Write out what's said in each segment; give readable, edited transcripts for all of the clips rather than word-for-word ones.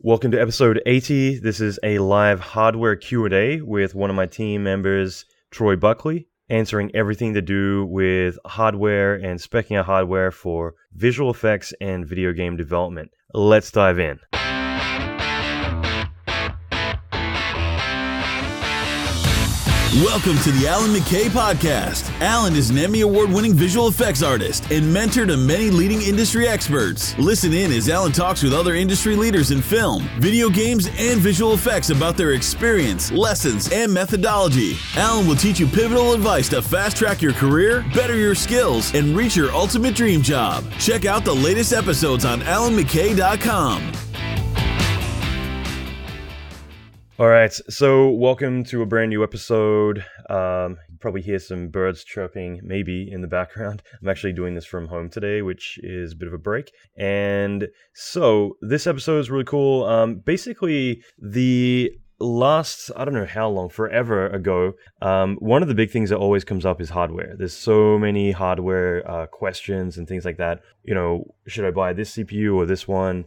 Welcome to episode 80. This is a live hardware Q&A with one of my team members, Troy Buckley, answering everything to do with hardware and speccing out hardware for visual effects and video game development. Let's dive in. Welcome to the Alan McKay Podcast. Alan is an Emmy Award-winning visual effects artist and mentor to many leading industry experts. Listen in as Alan talks with other industry leaders in film, video games, and visual effects about their experience, lessons, and methodology. Alan will teach you pivotal advice to fast-track your career, better your skills, and reach your ultimate dream job. Check out the latest episodes on alanmckay.com. All right, so welcome to a brand new episode. You probably hear some birds chirping maybe in the background. I'm actually doing this from home today, which is a bit of a break. And so this episode is really cool. Basically, the last, I don't know how long, forever ago, one of the big things that always comes up is hardware. There's so many hardware questions and things like that. You know, should I buy this CPU or this one?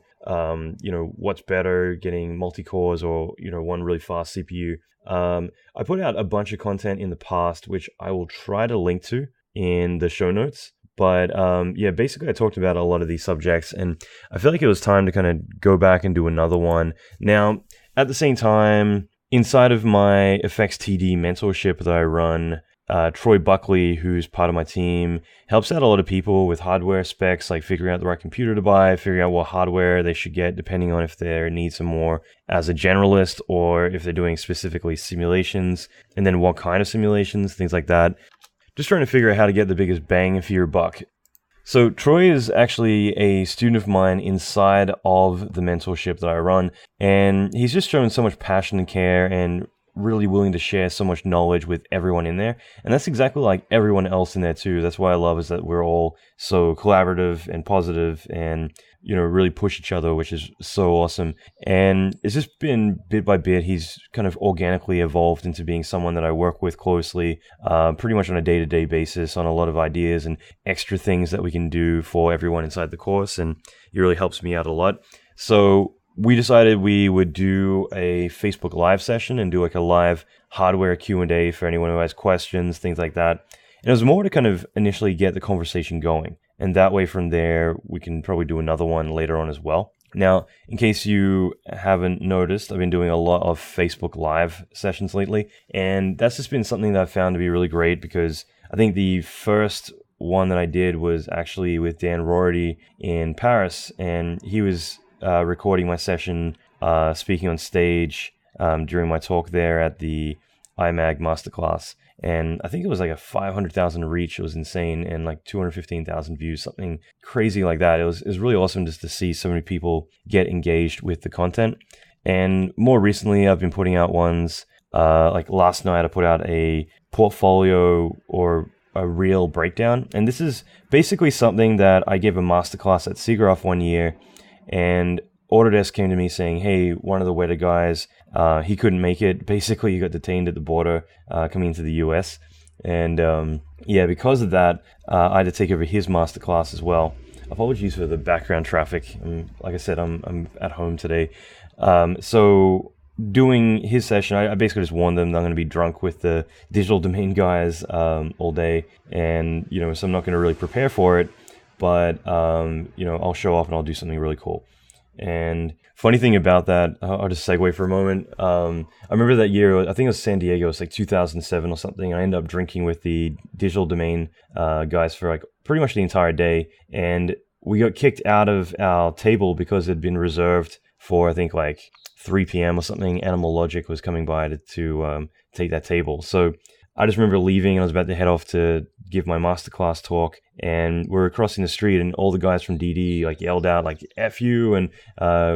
What's better, getting multi-cores or, one really fast CPU. I put out a bunch of content in the past, which I will try to link to in the show notes. But basically I talked about a lot of these subjects, and I feel like it was time to kind of go back and do another one. Now, at the same time, inside of my FX TD Mentorship that I run, Troy Buckley, who's part of my team, helps out a lot of people with hardware specs, like figuring out the right computer to buy, figuring out what hardware they should get, depending on if they need some more as a generalist or if they're doing specifically simulations, and then what kind of simulations, things like that. Just trying to figure out how to get the biggest bang for your buck. So Troy is actually a student of mine inside of the mentorship that I run, and he's just shown so much passion and care and really willing to share so much knowledge with everyone in there. And that's exactly like everyone else in there too. That's what I love, is that we're all so collaborative and positive and, really push each other, which is so awesome. And it's just been bit by bit, he's kind of organically evolved into being someone that I work with closely, pretty much on a day-to-day basis on a lot of ideas and extra things that we can do for everyone inside the course. And he really helps me out a lot. So we decided we would do a Facebook Live session and do like a live hardware Q&A for anyone who has questions, things like that. And it was more to kind of initially get the conversation going. And that way from there, we can probably do another one later on as well. Now, in case you haven't noticed, I've been doing a lot of Facebook Live sessions lately. And that's just been something that I've found to be really great, because I think the first one that I did was actually with Dan Rorty in Paris. And he was recording my session, speaking on stage during my talk there at the IMAG Masterclass. And I think it was like a 500,000 reach. It was insane. And like 215,000 views, something crazy like that. It was really awesome just to see so many people get engaged with the content. And more recently, I've been putting out ones, like last night I put out a portfolio or a reel breakdown. And this is basically something that I gave a masterclass at SIGGRAPH one year. And Autodesk came to me saying, hey, one of the Weta guys, he couldn't make it. Basically, he got detained at the border coming into the US. And because of that, I had to take over his masterclass as well. Apologies for the background traffic. Like I said, I'm at home today. So doing his session, I basically just warned them that I'm going to be drunk with the digital domain guys all day. And, so I'm not going to really prepare for it. But, I'll show up and I'll do something really cool. And funny thing about that, I'll just segue for a moment. I remember that year, I think it was San Diego, it's like 2007 or something. I ended up drinking with the digital domain guys for like pretty much the entire day. And we got kicked out of our table because it had been reserved for, I think, like 3 p.m. or something. Animal Logic was coming by to take that table. So I just remember leaving and I was about to head off to give my masterclass talk, and we're crossing the street and all the guys from DD like yelled out like F you and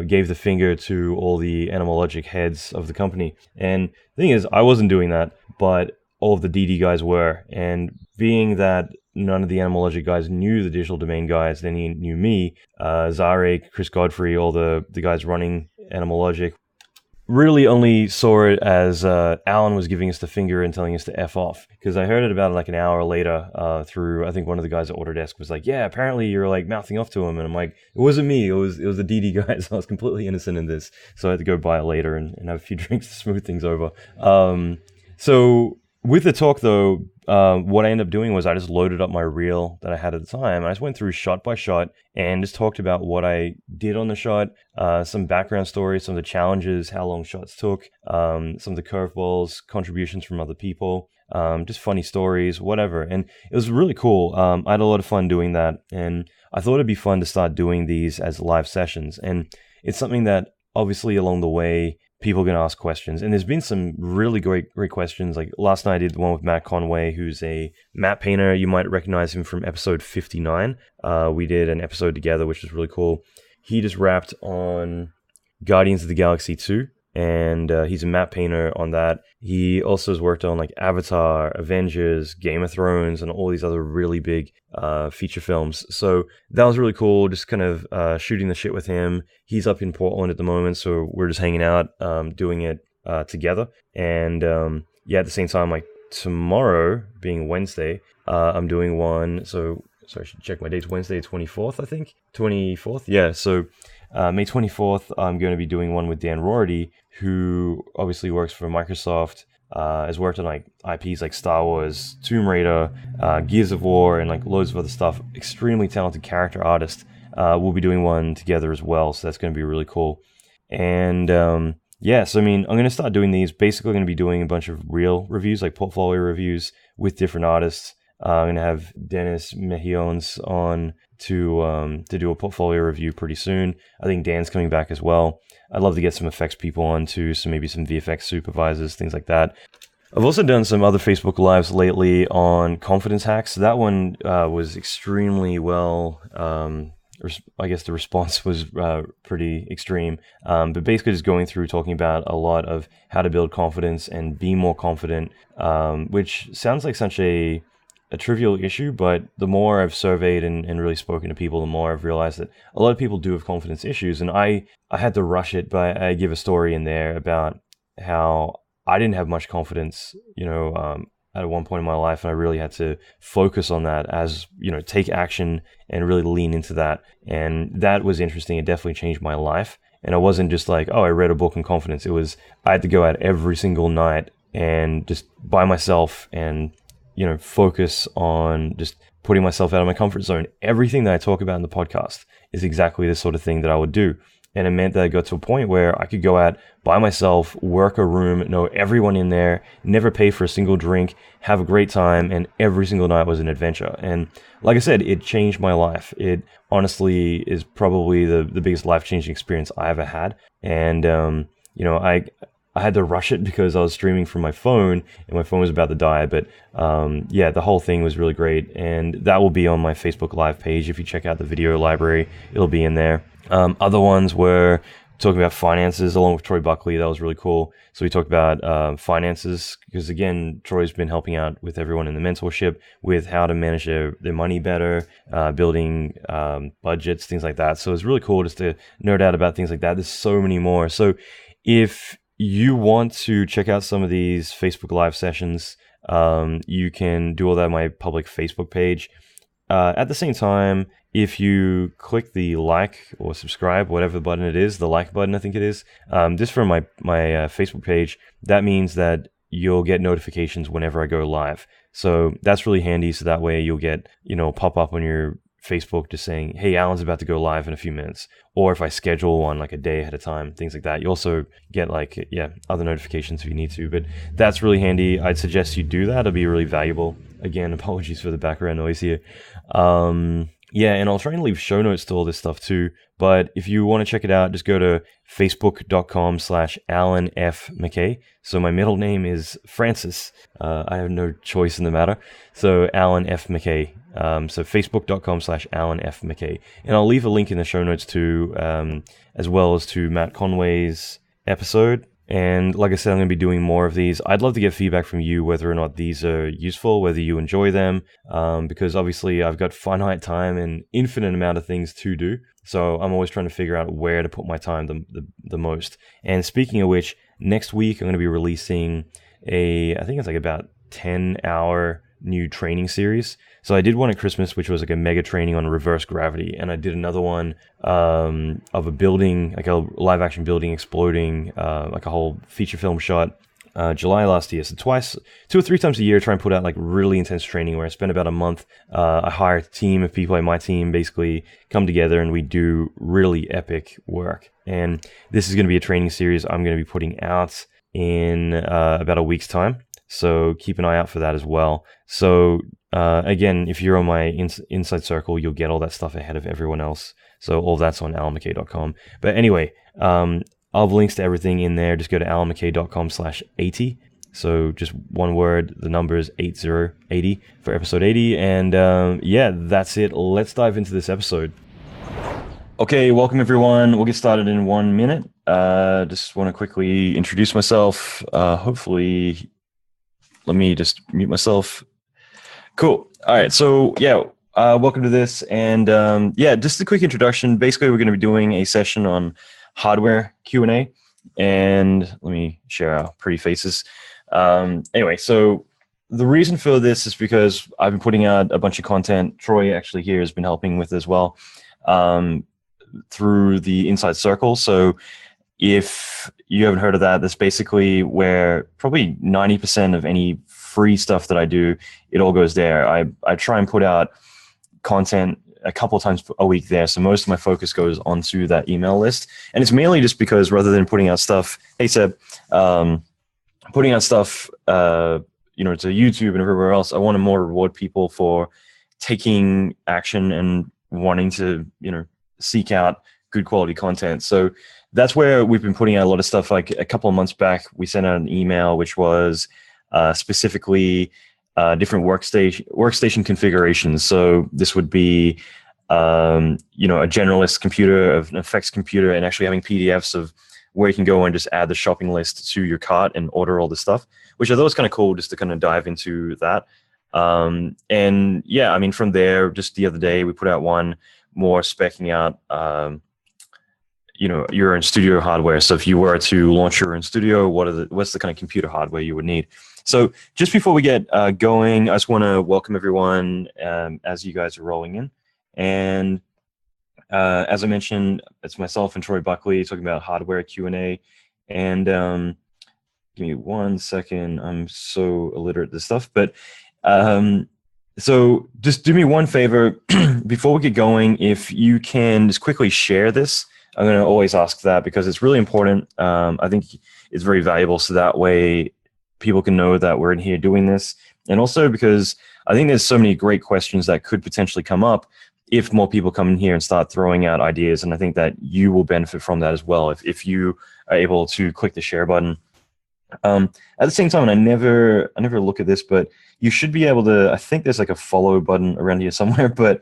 gave the finger to all the Animal Logic heads of the company. And the thing is, I wasn't doing that, but all of the DD guys were. And being that none of the Animal Logic guys knew the digital domain guys, then he knew me, Zare, Chris Godfrey, all the guys running Animal Logic. really only saw it as Alan was giving us the finger and telling us to F off, because I heard it about like an hour later through, I think one of the guys at Autodesk was like, yeah, apparently you're like mouthing off to him, and I'm like, it wasn't me, it was the DD guys. I was completely innocent in this, so I had to go buy it later and have a few drinks to smooth things over. So with the talk though, what I ended up doing was I just loaded up my reel that I had at the time. I just went through shot by shot and just talked about what I did on the shot, some background stories, some of the challenges, how long shots took, some of the curveballs, contributions from other people, just funny stories, whatever. And it was really cool. I had a lot of fun doing that, and I thought it'd be fun to start doing these as live sessions. And it's something that obviously along the way, people can ask questions, and there's been some really great questions. Like last night I did the one with Matt Conway, who's a map painter. You might recognize him from episode 59. We did an episode together, which was really cool. He just wrapped on Guardians of the Galaxy 2, and he's a map painter on that. He also has worked on like Avatar, Avengers, Game of Thrones, and all these other really big feature films. So that was really cool, just kind of shooting the shit with him. He's up in Portland at the moment, so we're just hanging out, doing it together. And at the same time, like tomorrow being Wednesday, I'm doing one. So I should check my dates. Wednesday 24th, I think. 24th, yeah. So May 24th, I'm going to be doing one with Dan Rorty, who obviously works for Microsoft, has worked on like IPs like Star Wars, Tomb Raider, Gears of War, and like loads of other stuff. Extremely talented character artist. We'll be doing one together as well, so that's going to be really cool. And so I mean, I'm going to start doing these. Basically, going to be doing a bunch of reel reviews, like portfolio reviews with different artists. I'm going to have Dennis Mejiones on to do a portfolio review pretty soon. I think Dan's coming back as well. I'd love to get some effects people on too, so maybe some VFX supervisors, things like that. I've also done some other Facebook Lives lately on confidence hacks. That one was extremely well. I guess the response was pretty extreme. But basically just going through talking about a lot of how to build confidence and be more confident, which sounds like such a trivial issue, but the more I've surveyed and really spoken to people, the more I've realized that a lot of people do have confidence issues. And I had to rush it, but I give a story in there about how I didn't have much confidence, at one point in my life, and I really had to focus on that as, take action and really lean into that. And that was interesting. It definitely changed my life. And I wasn't just like, oh, I read a book on confidence. It was, I had to go out every single night and just by myself and focus on just putting myself out of my comfort zone. Everything that I talk about in the podcast is exactly the sort of thing that I would do. And it meant that I got to a point where I could go out by myself, work a room, know everyone in there, never pay for a single drink, have a great time, and every single night was an adventure. And like I said, it changed my life. It honestly is probably the biggest life-changing experience I ever had. And, I had to rush it because I was streaming from my phone and my phone was about to die. But the whole thing was really great. And that will be on my Facebook Live page. If you check out the video library, it'll be in there. Other ones were talking about finances along with Troy Buckley. That was really cool. So we talked about finances because, again, Troy's been helping out with everyone in the mentorship with how to manage their money better, building budgets, things like that. So it's really cool just to nerd out about things like that. There's so many more. So if you want to check out some of these Facebook Live sessions, you can do all that on my public Facebook page. At the same time, if you click the like or subscribe, whatever button it is, the like button, I think it is, just from my Facebook page, that means that you'll get notifications whenever I go live. So that's really handy. So that way you'll get, pop up on your Facebook just saying, hey, Alan's about to go live in a few minutes. Or if I schedule one like a day ahead of time, things like that. You also get other notifications if you need to. But that's really handy. I'd suggest you do that. It'll be really valuable. Again, apologies for the background noise here. And I'll try and leave show notes to all this stuff too. But if you want to check it out, just go to facebook.com/Alan F. McKay. So my middle name is Francis. I have no choice in the matter. So Alan F. McKay. So facebook.com/Alan F. McKay. And I'll leave a link in the show notes too, as well as to Matt Conway's episode And like I said, I'm going to be doing more of these. I'd love to get feedback from you whether or not these are useful, whether you enjoy them, because obviously I've got finite time and infinite amount of things to do. So I'm always trying to figure out where to put my time the most. And speaking of which, next week I'm going to be releasing I think it's like about 10-hour new training series. So I did one at Christmas, which was like a mega training on reverse gravity, and I did another one of a building, like a live action building exploding, like a whole feature film shot, July last year. So 2 or 3 times a year, I try and put out like really intense training where I spend about a month. I hire a team of people, like my team basically come together and we do really epic work. And this is going to be a training series I'm going to be putting out in about a week's time. So keep an eye out for that as well. So again, if you're on my inside circle, you'll get all that stuff ahead of everyone else. So all that's on alanmckay.com. But anyway, I'll have links to everything in there. Just go to alanmckay.com/80. So just one word, the number is 8080 for episode 80. And yeah, that's it. Let's dive into this episode. Okay, welcome everyone. We'll get started in 1 minute. Just want to quickly introduce myself. Hopefully, let me just mute myself. Cool. All right. So yeah, welcome to this. And yeah, just a quick introduction. Basically, we're going to be doing a session on hardware Q&A. And let me share our pretty faces. Anyway, so the reason for this is because I've been putting out a bunch of content. Troy actually here has been helping with as well through the Inside Circle. So if you haven't heard of that, that's basically where probably 90% of any free stuff that I do, it all goes there. I try and put out content a couple of times a week there. So most of my focus goes onto that email list. And it's mainly just because rather than putting out stuff, hey Seb, putting out stuff, to YouTube and everywhere else, I want to more reward people for taking action and wanting to, seek out good quality content. So that's where we've been putting out a lot of stuff. Like a couple of months back, we sent out an email, which was specifically different workstation configurations. So this would be, a generalist computer, an FX computer, and actually having PDFs of where you can go and just add the shopping list to your cart and order all the stuff, which I thought was kind of cool just to kind of dive into that. And yeah, I mean, from there, just the other day, we put out one more specing out, your own studio hardware. So if you were to launch your own studio, what's the kind of computer hardware you would need? So just before we get going, I just want to welcome everyone as you guys are rolling in. And as I mentioned, it's myself and Troy Buckley talking about hardware Q&A. And give me 1 second. I'm so illiterate at this stuff. But so just do me one favor before we get going. If you can just quickly share this, I'm going to always ask that because it's really important. I think it's very valuable. So that way people can know that we're in here doing this. And also because I think there's so many great questions that could potentially come up if more people come in here and start throwing out ideas. And I think that you will benefit from that as well if you are able to click the share button. At the same time, and I never look at this, but you should be able to, I think there's like a follow button around here somewhere, but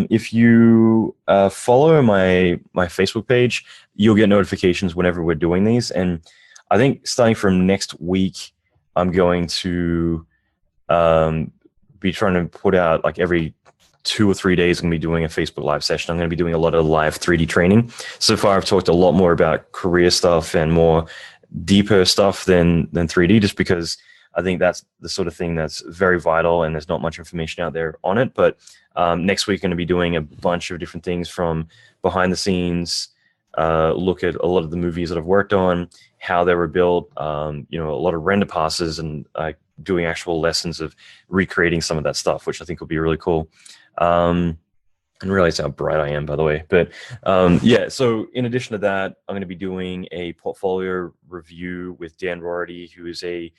if you follow my Facebook page, you'll get notifications whenever we're doing these. And I think starting from next week, I'm going to be trying to put out like every 2 or 3 days, I'm going to be doing a Facebook Live session. I'm going to be doing a lot of live 3D training. So far, I've talked a lot more about career stuff and more deeper stuff than 3D, just because I think that's the sort of thing that's very vital and there's not much information out there on it. But next week, I'm going to be doing a bunch of different things from behind the scenes, look at a lot of the movies that I've worked on, how they were built, a lot of render passes and doing actual lessons of recreating some of that stuff, which I think will be really cool. And realize how bright I am, by the way. But yeah, so in addition to that, I'm going to be doing a portfolio review with Dan Rorty, who is a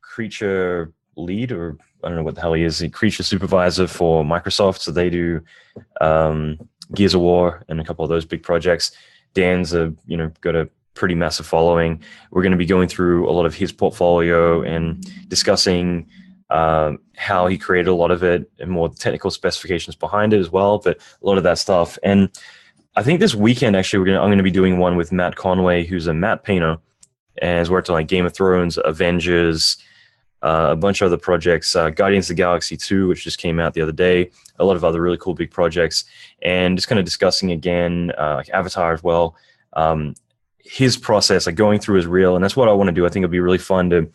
creature lead, or I don't know what the hell he is, a creature supervisor for Microsoft. So they do Gears of War and a couple of those big projects. Dan's got a pretty massive following. We're going to be going through a lot of his portfolio and discussing how he created a lot of it and more technical specifications behind it as well, but a lot of that stuff. And I think this weekend, actually, I'm going to be doing one with Matt Conway, who's a matte painter. and has worked on like Game of Thrones, Avengers, a bunch of other projects, Guardians of the Galaxy 2, which just came out the other day, a lot of other really cool big projects, and just kind of discussing again, like Avatar as well, his process, like going through his reel. And that's what I want to do. I think it'll be really fun to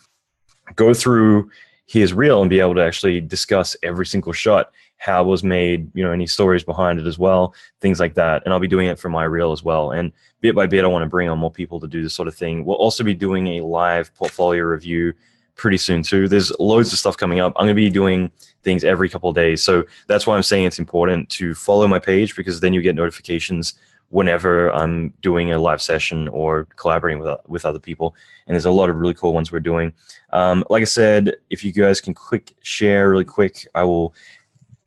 go through his reel and be able to actually discuss every single shot, how it was made, any stories behind it as well, things like that. And I'll be doing it for my reel as well. And bit by bit, I want to bring on more people to do this sort of thing. We'll also be doing a live portfolio review pretty soon too. There's loads of stuff coming up. I'm going to be doing things every couple of days. So that's why I'm saying it's important to follow my page, because then you get notifications whenever I'm doing a live session or collaborating with other people. And there's a lot of really cool ones we're doing. Like I said, if you guys can click share really quick, I will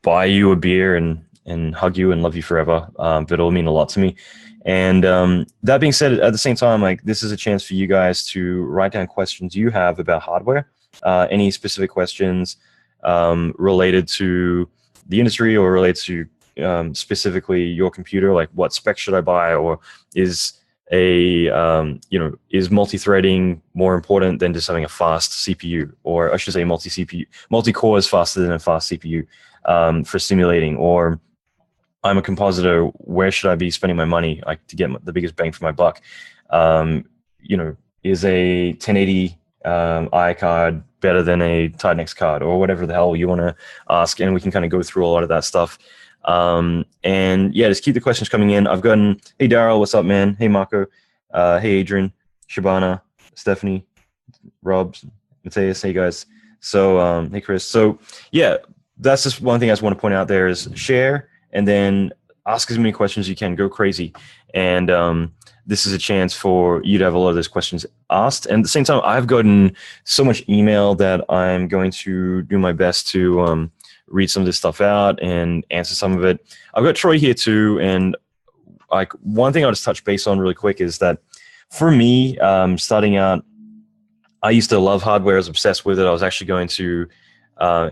buy you a beer and hug you and love you forever. But it'll mean a lot to me. And that being said, at the same time, like, this is a chance for you guys to write down questions you have about hardware, any specific questions related to the industry or related to specifically your computer, like what specs should I buy, or is is multi-threading more important than just having a fast CPU, or I should say multi-core is faster than a fast CPU for simulating, or I'm a compositor, where should I be spending my money, like, to get the biggest bang for my buck? Is a 1080 I card better than a Titan X card, or whatever the hell you want to ask, and we can kind of go through a lot of that stuff. And yeah, just keep the questions coming in. I've gotten, hey Daryl, what's up, man? Hey Marco, hey Adrian, Shabana, Stephanie, Rob, Mateus, hey guys. So hey Chris. So yeah, that's just one thing I just want to point out there is share, and then ask as many questions as you can. Go crazy. And this is a chance for you to have a lot of those questions asked. And at the same time, I've gotten so much email that I'm going to do my best to read some of this stuff out and answer some of it. I've got Troy here too. And like, one thing I'll just touch base on really quick is that for me, starting out, I used to love hardware. I was obsessed with it. I was actually going to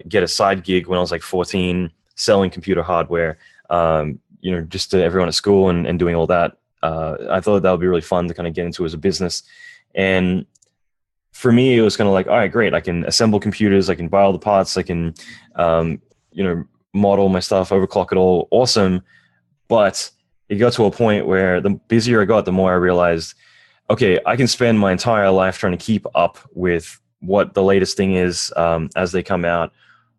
get a side gig when I was like 14, selling computer hardware, just to everyone at school and doing all that. I thought that would be really fun to kind of get into as a business. And for me, it was kind of like, all right, great. I can assemble computers. I can buy all the parts. I can, model my stuff, overclock it all. Awesome. But it got to a point where the busier I got, the more I realized, okay, I can spend my entire life trying to keep up with what the latest thing is as they come out,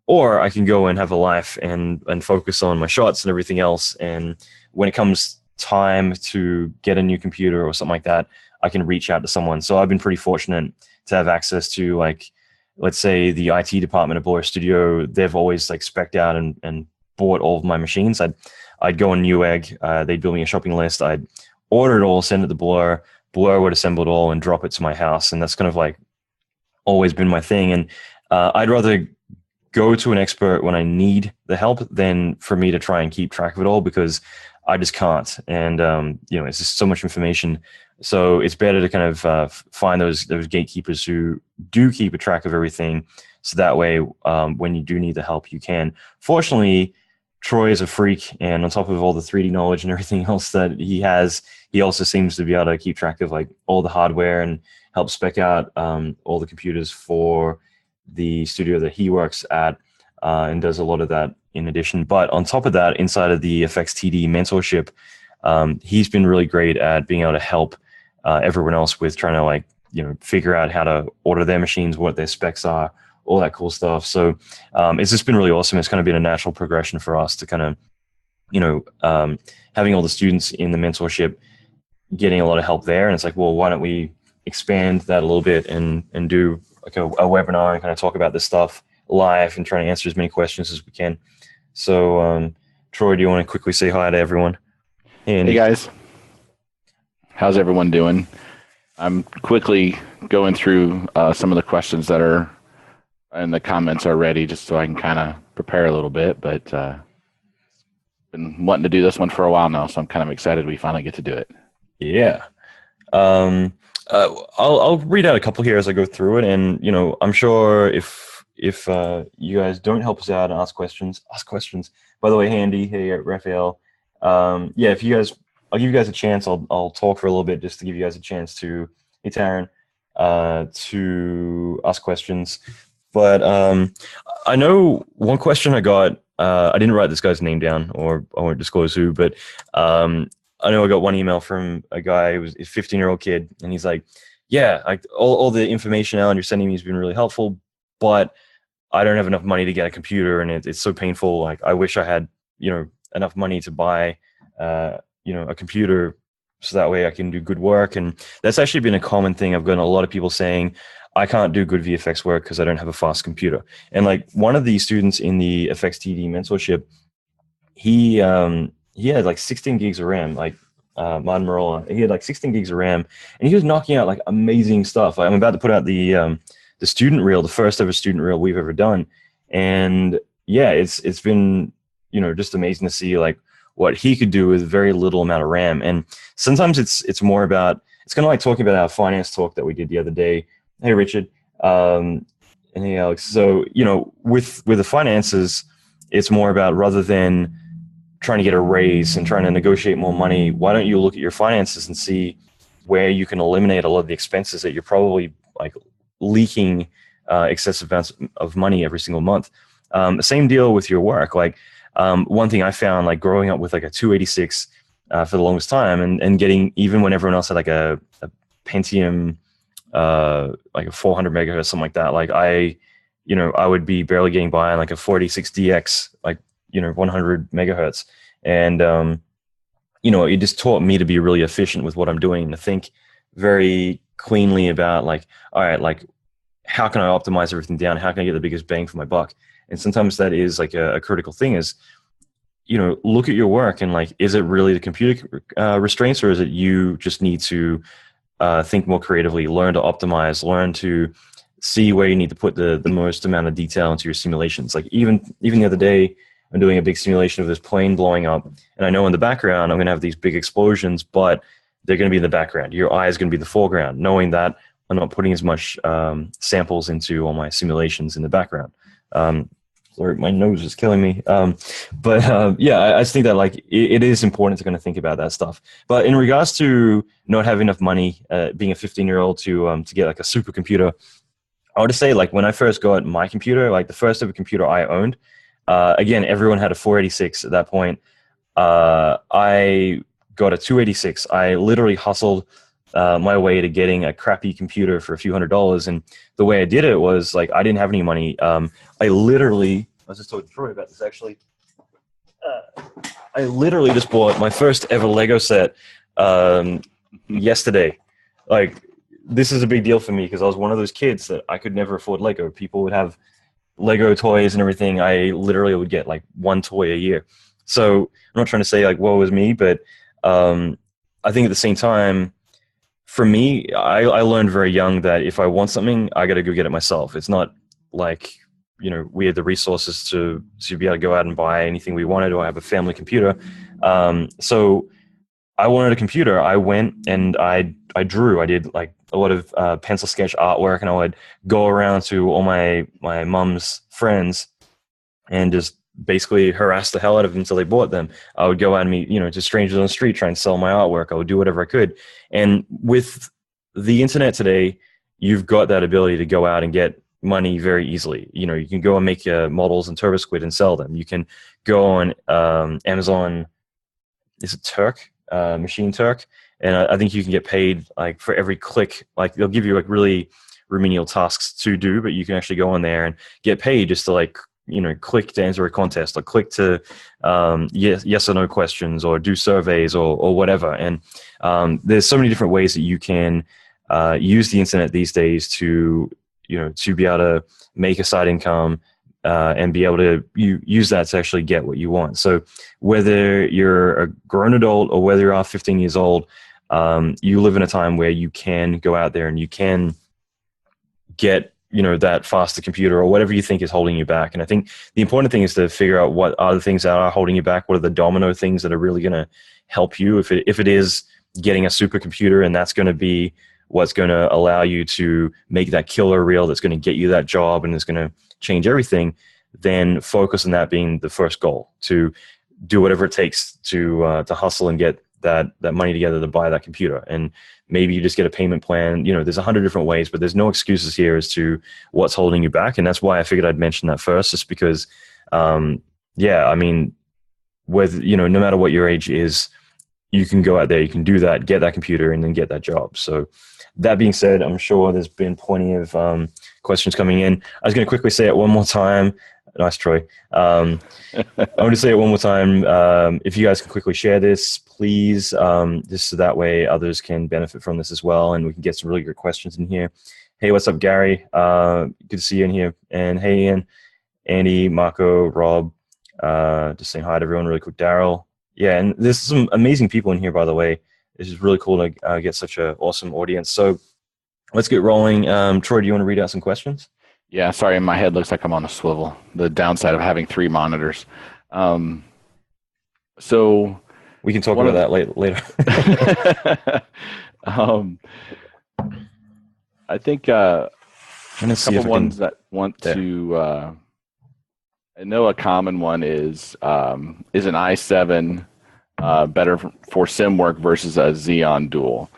or I can go and have a life and focus on my shots and everything else. And when it comes time to get a new computer or something like that, I can reach out to someone. So I've been pretty fortunate to have access to, like, let's say the IT department at Blur Studio. They've always like spec'd out and bought all of my machines. I'd go on Newegg, they'd build me a shopping list. I'd order it all, send it to Blur. Blur would assemble it all and drop it to my house. And that's kind of like always been my thing. And I'd rather go to an expert when I need the help than for me to try and keep track of it all, because I just can't. And, it's just so much information. So it's better to kind of find those gatekeepers who do keep a track of everything. So that way, when you do need the help, you can. Fortunately, Troy is a freak, and on top of all the 3D knowledge and everything else that he has, he also seems to be able to keep track of like all the hardware and help spec out all the computers for the studio that he works at, and does a lot of that in addition. But on top of that, inside of the FX TD Mentorship, he's been really great at being able to help everyone else with trying to figure out how to order their machines, what their specs are, all that cool stuff. So it's just been really awesome. It's kind of been a natural progression for us to kind of, having all the students in the mentorship, getting a lot of help there. And it's like, well, why don't we expand that a little bit and do like a webinar and kind of talk about this stuff live and try to answer as many questions as we can. So Troy, do you want to quickly say hi to everyone? Hey guys. How's everyone doing? I'm quickly going through some of the questions that are in the comments already, just so I can kind of prepare a little bit. But been wanting to do this one for a while now, so I'm kind of excited we finally get to do it. Yeah. I'll read out a couple here as I go through it, and I'm sure if you guys don't help us out and ask questions. By the way, hey Andy, hey Raphael. Yeah, if you guys, I'll give you guys a chance. I'll talk for a little bit just to give you guys a chance to. Hey Taryn, to ask questions. But I know one question I got. I didn't write this guy's name down, or I won't disclose who. But I know I got one email from a guy who was a 15-year-old kid, and he's like, "Yeah, like all the information, Alan, you're sending me has been really helpful, but I don't have enough money to get a computer, and it's so painful. Like, I wish I had, enough money to buy, a computer, so that way I can do good work." And that's actually been a common thing. I've gotten a lot of people saying, "I can't do good VFX work because I don't have a fast computer." And like one of the students in the FX TD Mentorship, he had like 16 gigs of RAM, like Martin Marola. He had like 16 gigs of RAM, and he was knocking out like amazing stuff. Like, I'm about to put out the student reel, the first ever student reel we've ever done. And yeah, it's been, just amazing to see like what he could do with very little amount of RAM. And sometimes it's more about, it's kind of like talking about our finance talk that we did the other day. Hey, Richard. And hey, Alex. So, with the finances, it's more about, rather than trying to get a raise and trying to negotiate more money, why don't you look at your finances and see where you can eliminate a lot of the expenses that you're probably like leaking excessive amounts of money every single month. Same deal with your work. Like one thing I found, like growing up with like a 286 for the longest time, and getting, even when everyone else had like a Pentium, like a 400 megahertz, something like that. Like I would be barely getting by on like a 486DX, like 100 megahertz, and it just taught me to be really efficient with what I'm doing, and to think very cleanly about like, all right, like how can I optimize everything down? How can I get the biggest bang for my buck? And sometimes that is like a critical thing, is, look at your work and like, is it really the computer restraints, or is it you just need to think more creatively, learn to optimize, learn to see where you need to put the most amount of detail into your simulations. Like even the other day, I'm doing a big simulation of this plane blowing up, and I know in the background I'm going to have these big explosions, but they're going to be in the background. Your eye is going to be the foreground, knowing that I'm not putting as much samples into all my simulations in the background. Sorry, my nose is killing me. Yeah, I just think that like it is important to kind of think about that stuff. But in regards to not having enough money, being a 15-year-old to get like a supercomputer, I would say like when I first got my computer, like the first ever computer I owned, again, everyone had a 486 at that point. I got a 286. I literally hustled my way to getting a crappy computer for a few $100s. And the way I did it was like, I didn't have any money. I was just talking to Troy about this actually. I literally just bought my first ever Lego set yesterday. Like, this is a big deal for me because I was one of those kids that I could never afford Lego. People would have Lego toys and everything. I literally would get like one toy a year. So I'm not trying to say like, woe is me, but I think at the same time, for me, I learned very young that if I want something, I got to go get it myself. It's not like, we had the resources to be able to go out and buy anything we wanted, or I have a family computer. So I wanted a computer. I went and I drew. I did like a lot of pencil sketch artwork, and I would go around to all my mom's friends and just basically harass the hell out of them until they bought them. I would go out and meet, to strangers on the street, try and sell my artwork. I would do whatever I could. And with the internet today, you've got that ability to go out and get money very easily. You can go and make models in TurboSquid and sell them. You can go on Amazon, is it Turk? Machine Turk, and I think you can get paid like for every click. Like they'll give you like really remedial tasks to do, but you can actually go on there and get paid just to like click to answer a contest, or click to yes or no questions, or do surveys, or whatever. And there's so many different ways that you can use the internet these days to be able to make a side income. And be able to use that to actually get what you want. So whether you're a grown adult or whether you're 15 years old, you live in a time where you can go out there and you can get that faster computer or whatever you think is holding you back. And I think the important thing is to figure out what are the things that are holding you back. What are the domino things that are really going to help you? If it is getting a supercomputer, and that's going to be what's going to allow you to make that killer reel that's going to get you that job and is going to change everything, then focus on that being the first goal, to do whatever it takes to hustle and get that money together to buy that computer. And maybe you just get a payment plan. There's 100 different ways, but there's no excuses here as to what's holding you back. And that's why I figured I'd mention that first, just because, no matter what your age is, you can go out there, you can do that, get that computer, and then get that job. So that being said, I'm sure there's been plenty of questions coming in. I was going to quickly say it one more time. Nice, Troy. I'm going to say it one more time. If you guys can quickly share this, please, just so that way others can benefit from this as well, and we can get some really good questions in here. Hey, what's up, Gary? Good to see you in here. And hey, Ian, Andy, Marco, Rob, just saying hi to everyone really quick. Daryl. Yeah, and there's some amazing people in here, by the way. This is really cool to get such an awesome audience. So let's get rolling. Troy, do you want to read out some questions? Yeah, sorry, my head looks like I'm on a swivel. The downside of having 3 monitors. So we can talk about that later. I think a couple ones that want to. I know a common one is an i7 better for sim work versus a Xeon Dual?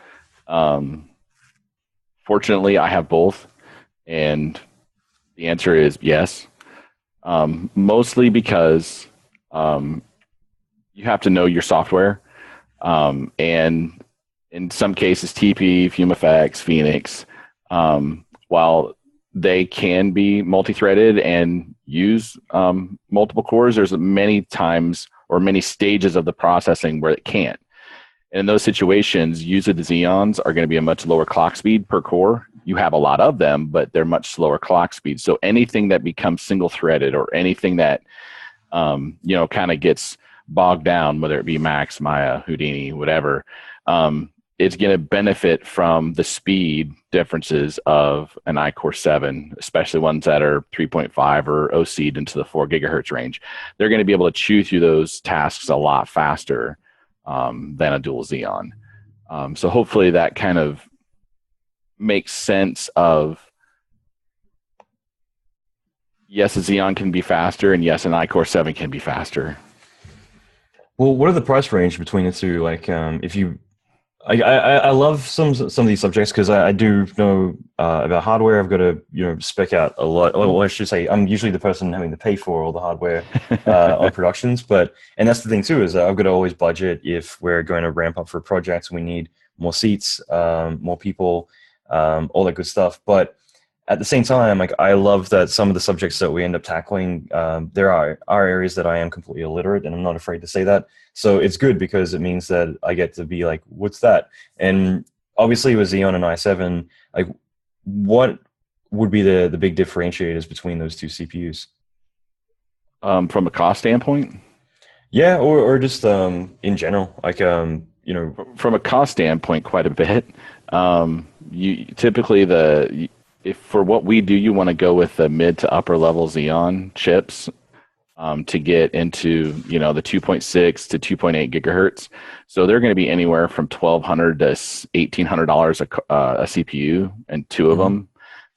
Fortunately, I have both, and the answer is yes. Mostly because you have to know your software, and in some cases, TP, FumeFX, Phoenix, while they can be multi-threaded and use multiple cores, there's many times or many stages of the processing where it can't. And in those situations, usually the Xeons are going to be a much lower clock speed per core. You have a lot of them, but they're much slower clock speed. So anything that becomes single-threaded or anything that kind of gets bogged down, whether it be Max, Maya, Houdini, whatever, it's going to benefit from the speed differences of an iCore 7, especially ones that are 3.5 or OC'd into the 4 gigahertz range. They're going to be able to chew through those tasks a lot faster than a dual Xeon. So hopefully that kind of makes sense of, yes, a Xeon can be faster, and yes, an iCore 7 can be faster. Well, what are the price range between the two? Like, if you... I love some of these subjects because I do know about hardware. I've got to spec out a lot. Well, I should say I'm usually the person having to pay for all the hardware on productions. And that's the thing too, is that I've got to always budget if we're going to ramp up for projects. We need more seats, more people, all that good stuff. But at the same time, like, I love that some of the subjects that we end up tackling, there are areas that I am completely illiterate, and I'm not afraid to say that. So it's good because it means that I get to be like, what's that? And obviously with Xeon and i7, like, what would be the big differentiators between those two CPUs? From a cost standpoint? Yeah, or just in general, like, From a cost standpoint, quite a bit. You typically if for what we do, you want to go with the mid to upper level Xeon chips to get into the 2.6 to 2.8 gigahertz. So they're going to be anywhere from $1,200 to $1,800 a CPU, and 2 of them.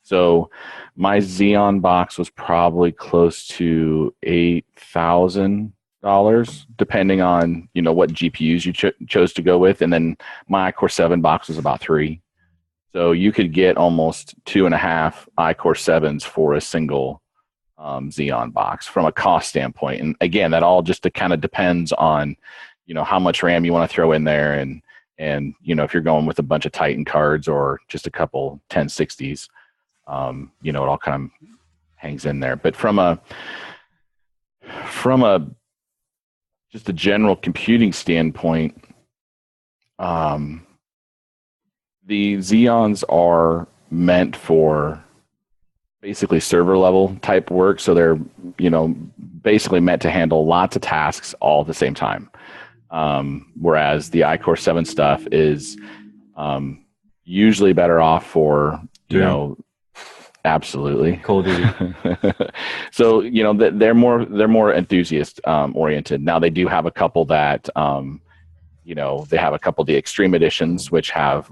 So my Xeon box was probably close to $8,000, depending on what GPUs you chose to go with, and then my iCore 7 box was about $3,000. So you could get almost 2.5 iCore 7s for a single Xeon box from a cost standpoint. And again, that all just kind of depends on, how much RAM you want to throw in there, and if you're going with a bunch of Titan cards or just a couple 1060s, it all kind of hangs in there. But from a just a general computing standpoint, the Xeons are meant for basically server level type work. So they're, basically meant to handle lots of tasks all at the same time. Whereas the iCore 7 stuff is usually better off for, absolutely. Call of Duty. So, they're more enthusiast oriented. Now they do have a couple that, they have a couple of the extreme editions, which have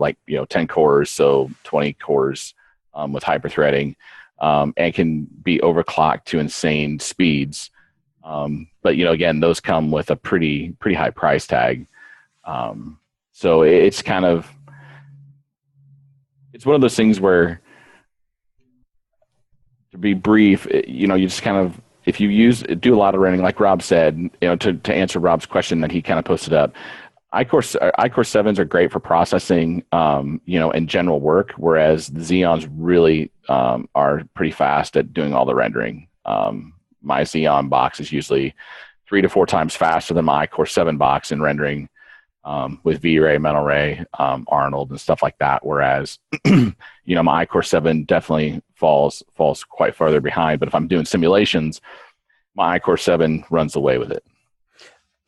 10 cores, so 20 cores with hyperthreading, and can be overclocked to insane speeds. But again, those come with a pretty high price tag. So it's kind of, it's one of those things where, to be brief, you just kind of, if you do a lot of rendering, like Rob said, to answer Rob's question that he kind of posted up, iCore 7s are great for processing, and general work, whereas the Xeons really are pretty fast at doing all the rendering. My Xeon box is usually 3 to 4 times faster than my iCore 7 box in rendering, with V-Ray, Mental Ray, Arnold, and stuff like that. Whereas, my iCore 7 definitely falls quite farther behind. But if I'm doing simulations, my iCore 7 runs away with it.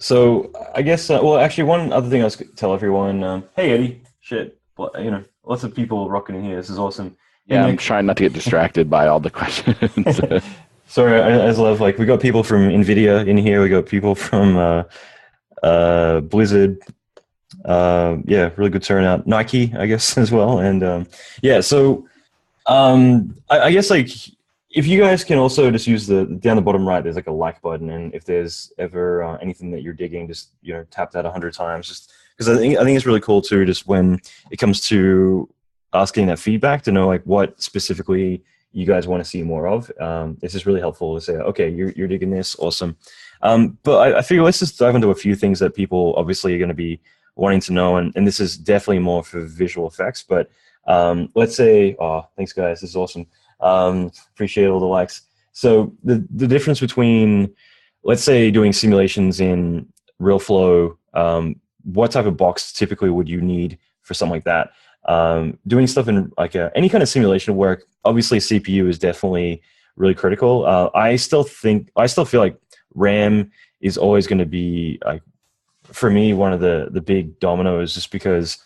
So I guess, actually, one other thing I was going to tell everyone, hey, Eddie, shit, lots of people rocking in here. This is awesome. Yeah, I'm trying not to get distracted by all the questions. Sorry, I love, we got people from NVIDIA in here. We got people from Blizzard. Really good turnout. Nike, I guess, as well. And so I guess if you guys can also just use down the bottom right, there's a like button, and if there's ever anything that you're digging, just tap that 100 times. Just because I think it's really cool too, just when it comes to asking that feedback, to know what specifically you guys want to see more of. It's just really helpful to say, okay, you're digging this, awesome. But I figure let's just dive into a few things that people obviously are going to be wanting to know, and this is definitely more for visual effects. But let's say, thanks guys, this is awesome. Appreciate all the likes. So the difference between, let's say, doing simulations in RealFlow, what type of box typically would you need for something like that? Doing stuff in any kind of simulation work, obviously CPU is definitely really critical. I still feel like RAM is always going to be, for me, one of the big dominoes, just because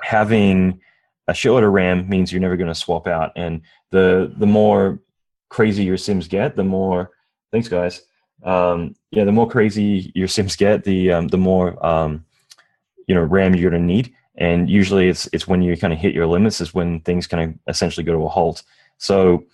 having a shitload of RAM means you're never going to swap out. And the more crazy your sims get, the more, thanks guys. The more crazy your sims get, the more RAM you're going to need. And usually it's when you kind of hit your limits is when things kind of essentially go to a halt. So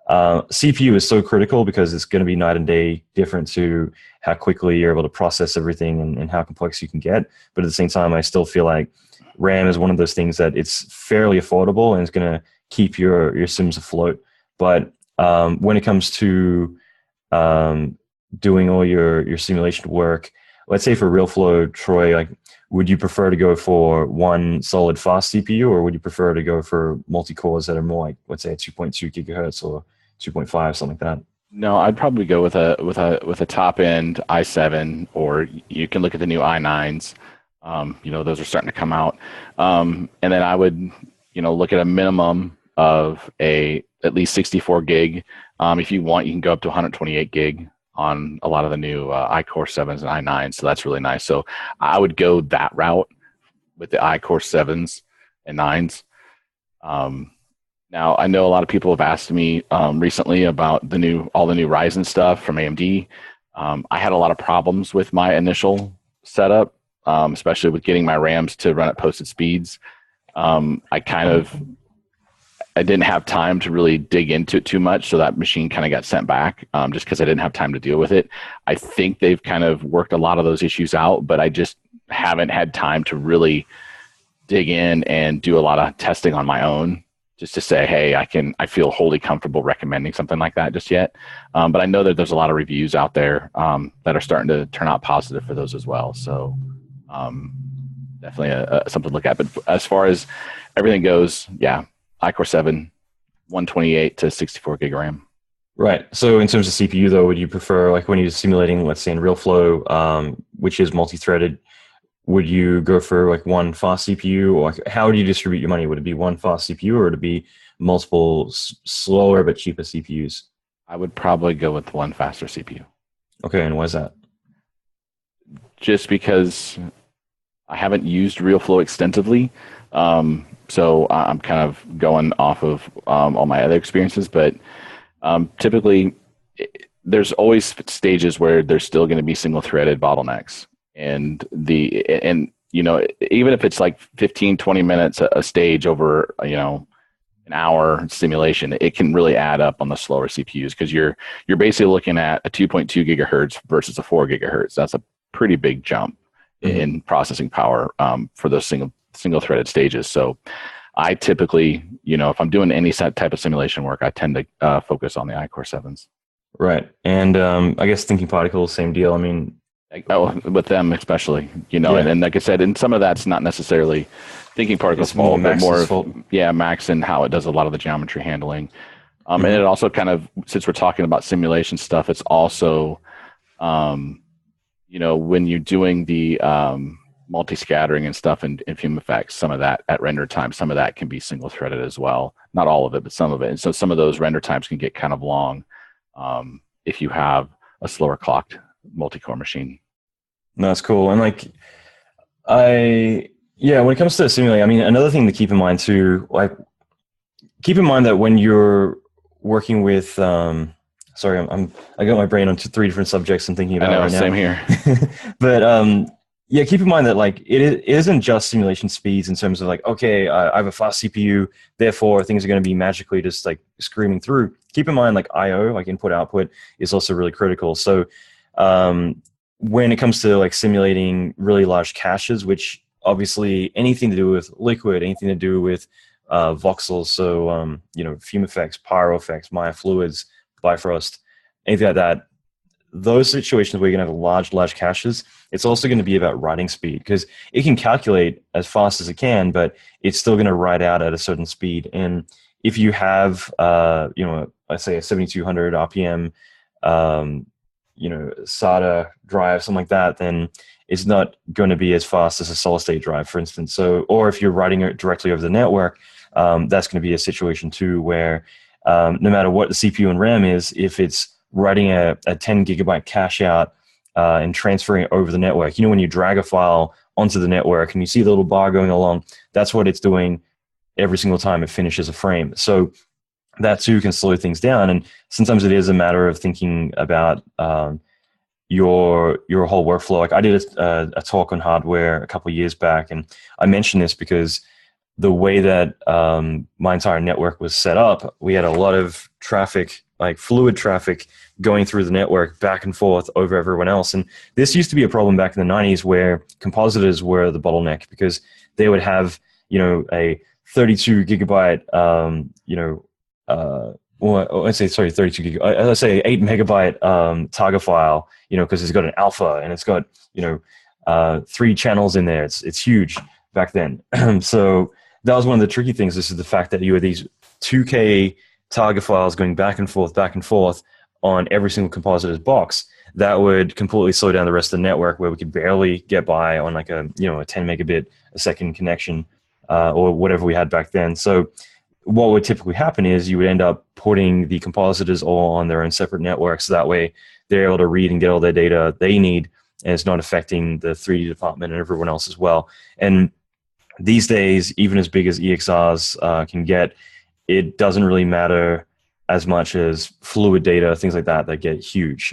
CPU is so critical because it's going to be night and day different to how quickly you're able to process everything and how complex you can get. But at the same time, I still feel like RAM is one of those things that it's fairly affordable and it's going to keep your sims afloat. But when it comes to doing all your simulation work, let's say for RealFlow, Troy, would you prefer to go for one solid fast CPU, or would you prefer to go for multi-cores that are more let's say 2.2 gigahertz or 2.5, something like that? No, I'd probably go with a top end i7, or you can look at the new i9s. Those are starting to come out. And then I would, look at a minimum of at least 64 gig. If you want, you can go up to 128 gig on a lot of the new iCore 7s and i9s. So that's really nice. So I would go that route with the iCore 7s and 9s. Now, I know a lot of people have asked me recently about all the new Ryzen stuff from AMD. I had a lot of problems with my initial setup, especially with getting my RAMs to run at posted speeds. I didn't have time to really dig into it too much, so that machine kind of got sent back just because I didn't have time to deal with it. I think they've kind of worked a lot of those issues out, but I just haven't had time to really dig in and do a lot of testing on my own, just to say, hey, I feel wholly comfortable recommending something like that just yet. But I know that there's a lot of reviews out there that are starting to turn out positive for those as well. So definitely something to look at. But as far as everything goes, yeah, iCore 7, 128 to 64 gig RAM. Right. So in terms of CPU, though, would you prefer, when you're simulating, let's say in RealFlow, which is multi-threaded, would you go for one fast CPU, or how would you distribute your money? Would it be one fast CPU, or would it be multiple slower but cheaper CPUs? I would probably go with one faster CPU. Okay, and why is that? Just because I haven't used RealFlow extensively. So I'm kind of going off of all my other experiences, but typically there's always stages where there's still going to be single-threaded bottlenecks, and even if it's 15, 20 minutes a stage over an hour simulation, it can really add up on the slower CPUs, because you're basically looking at a 2.2 gigahertz versus a 4 gigahertz. That's a pretty big jump. in processing power for those single threaded stages. So I typically, if I'm doing any type of simulation work, I tend to focus on the iCore 7s. Right. And I guess thinking particles, same deal. I mean, with them especially, Yeah. and like I said, and some of that's not necessarily thinking particles It's more fault, but more Max's fault. Max and how it does a lot of the geometry handling. And it also kind of, since we're talking about simulation stuff, it's also, when you're doing the multi-scattering and stuff in Fume FX, some of that at render time, some of that can be single threaded as well. Not all of it, but some of it. And so some of those render times can get kind of long if you have a slower clocked multi-core machine. No, that's cool. And when it comes to simulating, I mean, another thing to keep in mind too, keep in mind that when you're working with, sorry, I got my brain onto 3 different subjects I'm thinking about right now. Same here. But keep in mind that it isn't just simulation speeds in terms of okay, I have a fast CPU, therefore things are going to be magically just screaming through. Keep in mind I/O, input output, is also really critical. So when it comes to simulating really large caches, which obviously anything to do with liquid, anything to do with voxels, so Fume FX, Pyro FX, Maya fluids, Bifrost, anything like that, those situations where you're going to have large caches, it's also going to be about writing speed, because it can calculate as fast as it can, but it's still going to write out at a certain speed. And if you have, let's say a 7200 RPM, SATA drive, something like that, then it's not going to be as fast as a solid state drive, for instance. So, or if you're writing it directly over the network, that's going to be a situation too where no matter what the CPU and RAM is, if it's writing a 10 gigabyte cache out and transferring it over the network, when you drag a file onto the network and you see the little bar going along, that's what it's doing every single time it finishes a frame. So that too can slow things down. And sometimes it is a matter of thinking about your whole workflow. I did a talk on hardware a couple of years back, and I mentioned this because the way that my entire network was set up, we had a lot of traffic, fluid traffic going through the network back and forth over everyone else. And this used to be a problem back in the 90s where compositors were the bottleneck, because they would have, a 32 gigabyte, let's say 32 gigabyte, let's say 8 megabyte target file, because it's got an alpha and it's got, 3 channels in there. It's huge back then. So that was one of the tricky things. This is the fact that you had these 2K target files going back and forth on every single compositor's box. That would completely slow down the rest of the network, where we could barely get by on a 10 megabit a second connection or whatever we had back then. So what would typically happen is you would end up putting the compositors all on their own separate networks. So that way they're able to read and get all their data they need, and it's not affecting the 3D department and everyone else as well. And these days, even as big as EXRs can get, it doesn't really matter as much as fluid data, things like that get huge.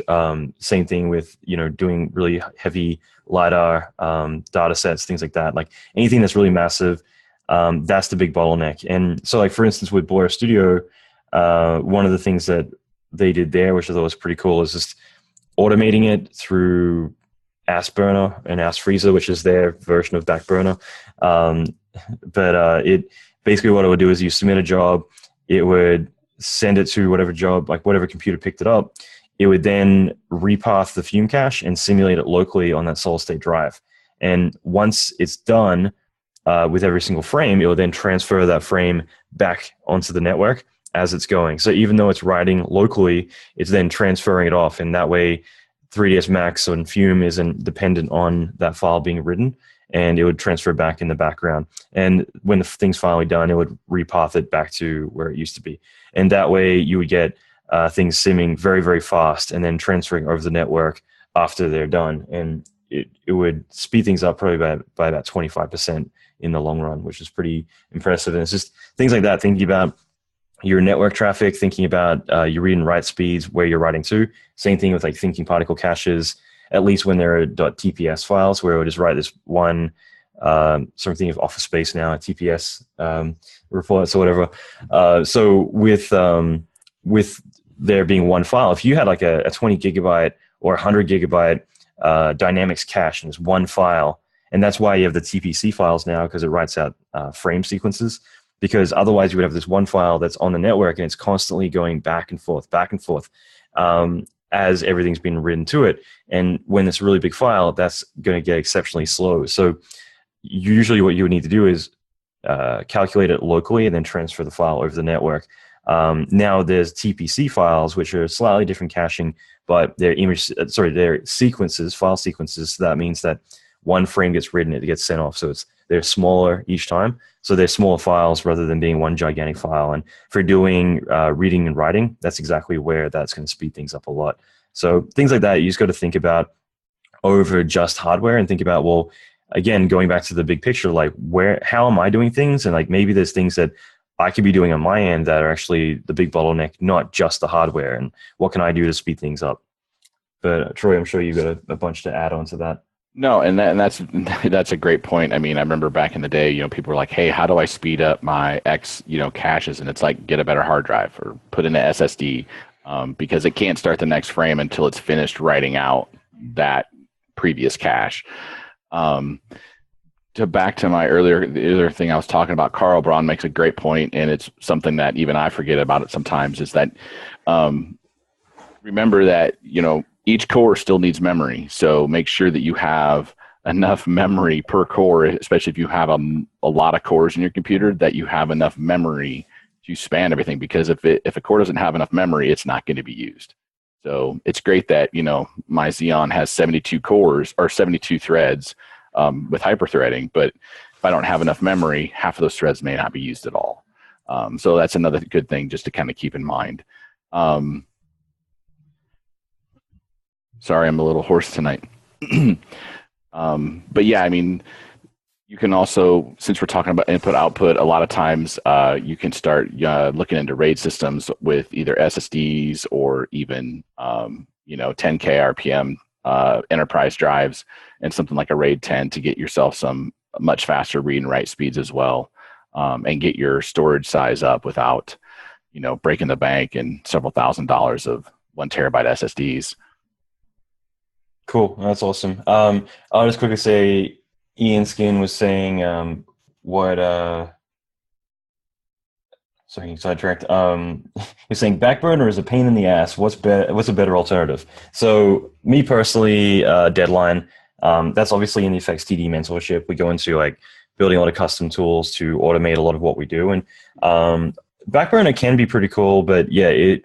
Same thing with, doing really heavy LiDAR data sets, things like that. Anything that's really massive, that's the big bottleneck. And so for instance, with Blur Studio, one of the things that they did there, which I thought was pretty cool, is just automating it through AskBurner and AskFreezer, which is their version of Backburner. But it basically, what it would do is you submit a job, it would send it to whatever job, whatever computer picked it up. It would then repath the Fume cache and simulate it locally on that solid state drive. And once it's done with every single frame, it will then transfer that frame back onto the network as it's going. So even though it's writing locally, it's then transferring it off, and that way 3ds Max and Fume isn't dependent on that file being written, and it would transfer back in the background. And when the thing's finally done, it would repath it back to where it used to be. And that way you would get things simming very, very fast and then transferring over the network after they're done. And it would speed things up probably by about 25% in the long run, which is pretty impressive. And it's just things like that, thinking about your network traffic, thinking about your read and write speeds, where you're writing to. Same thing with thinking particle caches, at least when there are .tps files, where it would just write this one, something of Office Space now, a TPS reports or whatever. So with there being one file, if you had a 20 gigabyte or 100 gigabyte dynamics cache in this one file. And that's why you have the TPC files now, because it writes out frame sequences. Because otherwise you would have this one file that's on the network and it's constantly going back and forth, as everything's been written to it. And when it's a really big file, that's going to get exceptionally slow. So usually what you would need to do is calculate it locally and then transfer the file over the network. Now there's TPC files, which are slightly different caching, but they're they're sequences, file sequences. So that means that one frame gets written, it gets sent off. So they're smaller each time. So they're smaller files rather than being one gigantic file. And for doing reading and writing, that's exactly where that's going to speed things up a lot. So things like that, you just got to think about over just hardware and think about, well, again, going back to the big picture, like how am I doing things? And like maybe there's things that I could be doing on my end that are actually the big bottleneck, not just the hardware. And what can I do to speed things up? But Troy, I'm sure you've got a bunch to add on to that. No, and that's a great point. I mean, I remember back in the day, people were like, "Hey, how do I speed up my X, caches?" And it's like, get a better hard drive or put in an SSD, because it can't start the next frame until it's finished writing out that previous cache. Back to my the earlier thing I was talking about, Carl Braun makes a great point, and it's something that even I forget about it sometimes. Is that remember that each core still needs memory, so make sure that you have enough memory per core, especially if you have a lot of cores in your computer, that you have enough memory to span everything. Because if a core doesn't have enough memory, it's not going to be used. So it's great that my Xeon has 72 cores or 72 threads with hyperthreading, but if I don't have enough memory, half of those threads may not be used at all. So that's another good thing just to kind of keep in mind. Sorry, I'm a little hoarse tonight. But yeah, I mean, you can also, since we're talking about input output, a lot of times you can start looking into RAID systems with either SSDs or even 10K RPM enterprise drives, and something like a RAID 10 to get yourself some much faster read and write speeds as well, and get your storage size up without breaking the bank and several $1,000s of 1 terabyte SSDs. Cool. That's awesome. I'll just quickly say, Ian Skin was saying sorry, sidetracked. He's saying Backburner is a pain in the ass. What's a better alternative? So me personally, Deadline. That's obviously in the FX TD Mentorship. We go into like building a lot of custom tools to automate a lot of what we do, and Backburner can be pretty cool. But yeah,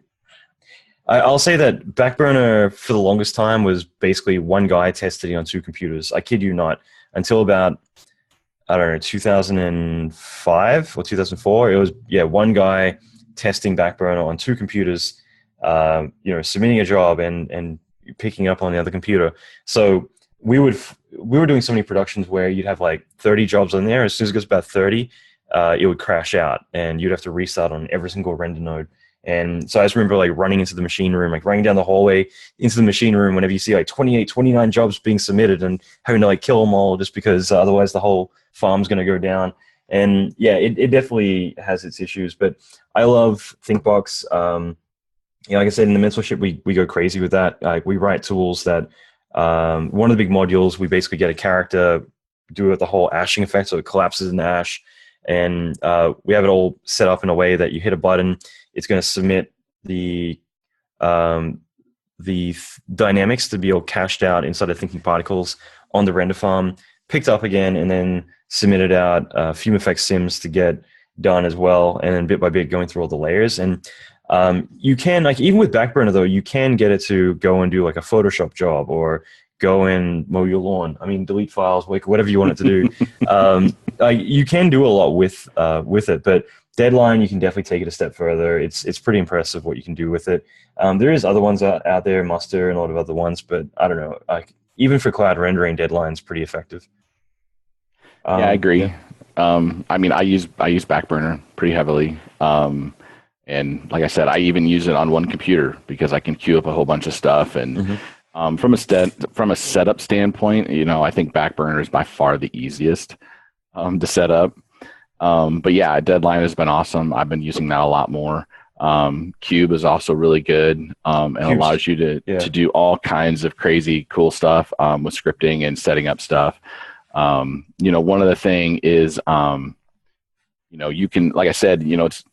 I'll say that Backburner for the longest time was basically one guy testing on 2 computers. I kid you not. Until about, 2005 or 2004, it was one guy testing Backburner on 2 computers, submitting a job and picking up on the other computer. So we were doing so many productions where you'd have like 30 jobs on there. As soon as it goes about 30, it would crash out, and you'd have to restart on every single render node. And so I just remember like running into the machine room, like running down the hallway into the machine room whenever you see like 28, 29 jobs being submitted, and having to like kill them all just because otherwise the whole farm's going to go down. And yeah, it definitely has its issues, but I love ThinkBox. Like I said, in the mentorship, we go crazy with that. Like we write tools that one of the big modules, we basically get a character, do the whole ashing effect, so it collapses in ash. And we have it all set up in a way that you hit a button, it's going to submit the dynamics to be all cached out inside of thinking particles on the render farm, picked up again, and then submitted out Fume Effects sims to get done as well, and then bit by bit going through all the layers. And you can, like, even with Backburner though, you can get it to go and do like a Photoshop job, or go and mow your lawn. I mean, delete files, whatever you want it to do. You can do a lot with it, but Deadline, you can definitely take it a step further. It's pretty impressive what you can do with it. There is other ones out there, Muster and a lot of other ones, but I don't know. Like, even for cloud rendering, Deadline's pretty effective. Yeah, I agree. Yeah. I mean, I use Backburner pretty heavily. And like I said, I even use it on one computer because I can queue up a whole bunch of stuff. And from a setup standpoint, I think Backburner is by far the easiest to set up. But yeah, Deadline has been awesome. I've been using that a lot more. Cube is also really good, and allows you to do all kinds of crazy cool stuff with scripting and setting up stuff. One of the thing is, you can, like I said, it's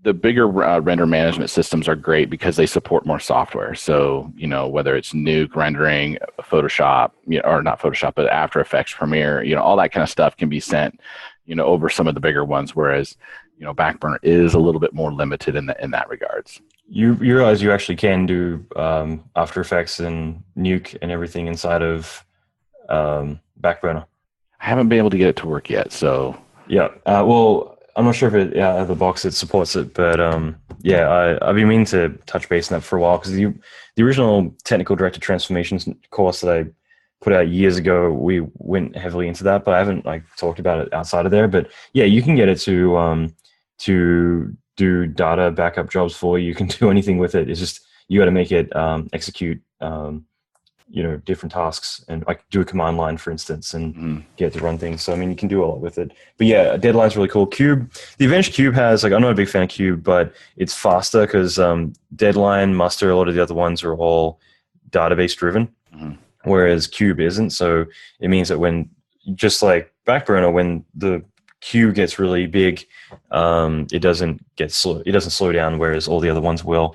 the bigger render management systems are great because they support more software. So, whether it's Nuke, rendering, Photoshop, or not Photoshop, but After Effects, Premiere, all that kind of stuff can be sent, over some of the bigger ones. Whereas, Backburner is a little bit more limited in that regards. You realize you actually can do After Effects and Nuke and everything inside of Backburner. I haven't been able to get it to work yet, so yeah. Well, I'm not sure if it out of the box it supports it, but I've been meaning to touch base on that for a while, because the original technical director transformations course that I put out years ago, we went heavily into that, but I haven't talked about it outside of there. But yeah, you can get it to do data backup jobs for you. You can do anything with it. It's just you got to make it execute different tasks, and do a command line, for instance, and get to run things. So, I mean, you can do a lot with it. But yeah, Deadline's really cool. Cube, the Advantage Cube has, I'm not a big fan of Cube, but it's faster because Deadline, Muster, a lot of the other ones are all database driven, whereas Cube isn't. So it means that when, just like Backburner, when the Cube gets really big, it doesn't slow down, whereas all the other ones will.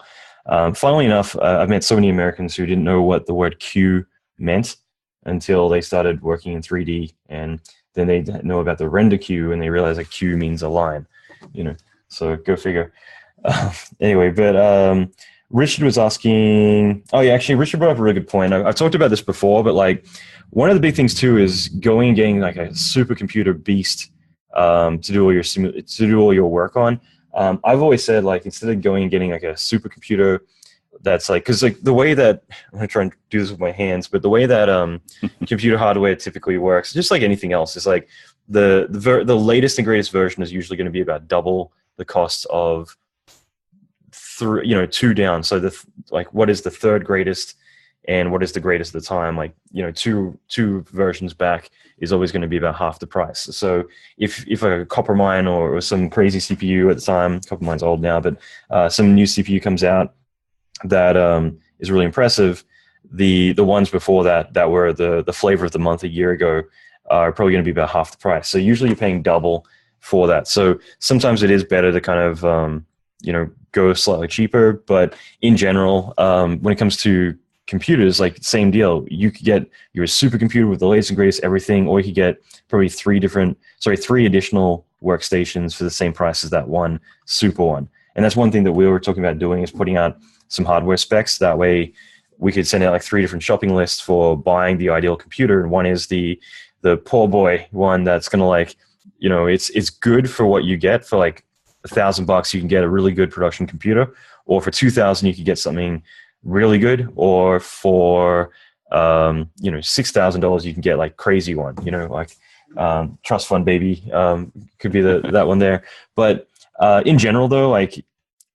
Funnily enough, I've met so many Americans who didn't know what the word queue meant until they started working in 3D, and then they know about the render queue, and they realize that queue means a line, so go figure. Anyway, but Richard was asking, actually Richard brought up a really good point. I've talked about this before, but one of the big things too is going and getting a supercomputer beast to do all your work on. I've always said, instead of going and getting a supercomputer that's because the way that, I'm going to try and do this with my hands, but the way that computer hardware typically works, just like anything else, is the latest and greatest version is usually going to be about double the cost of two down. So what is the third greatest and what is the greatest at the time? Two versions back is always going to be about half the price. So if a Coppermine or some crazy CPU at the time, Coppermine's old now, but some new CPU comes out that is really impressive, the ones before that were the flavor of the month a year ago are probably going to be about half the price. So usually you're paying double for that. So sometimes it is better to kind of go slightly cheaper, but in general, when it comes to computers, same deal. You could get your supercomputer with the latest and greatest everything, or you could get probably three additional workstations for the same price as that one super one. And that's one thing that we were talking about doing, is putting out some hardware specs. That way we could send out three different shopping lists for buying the ideal computer. And one is the poor boy one that's going to it's good for what you get. For $1,000 you can get a really good production computer, or for $2,000 you could get something really good, or for $6,000 you can get crazy one, trust fund baby, could be that one there. But in general though,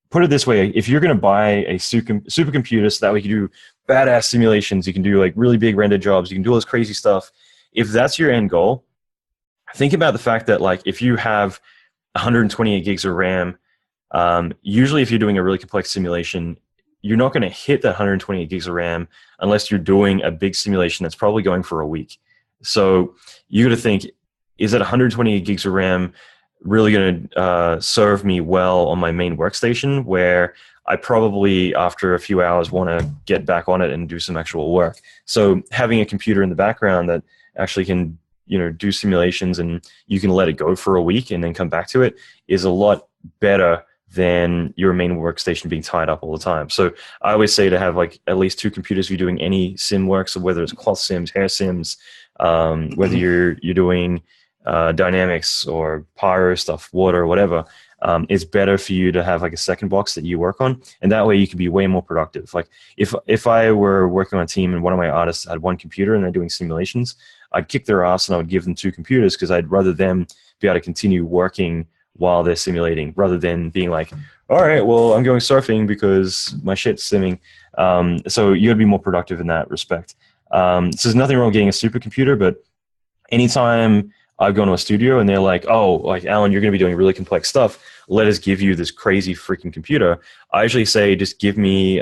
put it this way, if you're going to buy a supercomputer so that we can do badass simulations, you can do really big render jobs, you can do all this crazy stuff, if that's your end goal, think about the fact that if you have 128 gigs of RAM, usually if you're doing a really complex simulation, you're not going to hit that 128 gigs of RAM unless you're doing a big simulation that's probably going for a week. So you got to think, is that 128 gigs of RAM really going to serve me well on my main workstation, where I probably, after a few hours, want to get back on it and do some actual work? So having a computer in the background that actually can do simulations and you can let it go for a week and then come back to it is a lot better than your main workstation being tied up all the time. So I always say to have at least two computers if you're doing any sim work. So whether it's cloth sims, hair sims, whether you're doing dynamics or pyro stuff, water, whatever, it's better for you to have a second box that you work on, and that way you can be way more productive. If I were working on a team and one of my artists had one computer and they're doing simulations, I'd kick their ass and I would give them two computers, because I'd rather them be able to continue working while they're simulating, rather than being all right, well, I'm going surfing because my shit's simming. So you gotta be more productive in that respect. So there's nothing wrong with getting a supercomputer, but anytime I've gone to a studio and they're Alan, you're gonna be doing really complex stuff, let us give you this crazy freaking computer. I usually say, just give me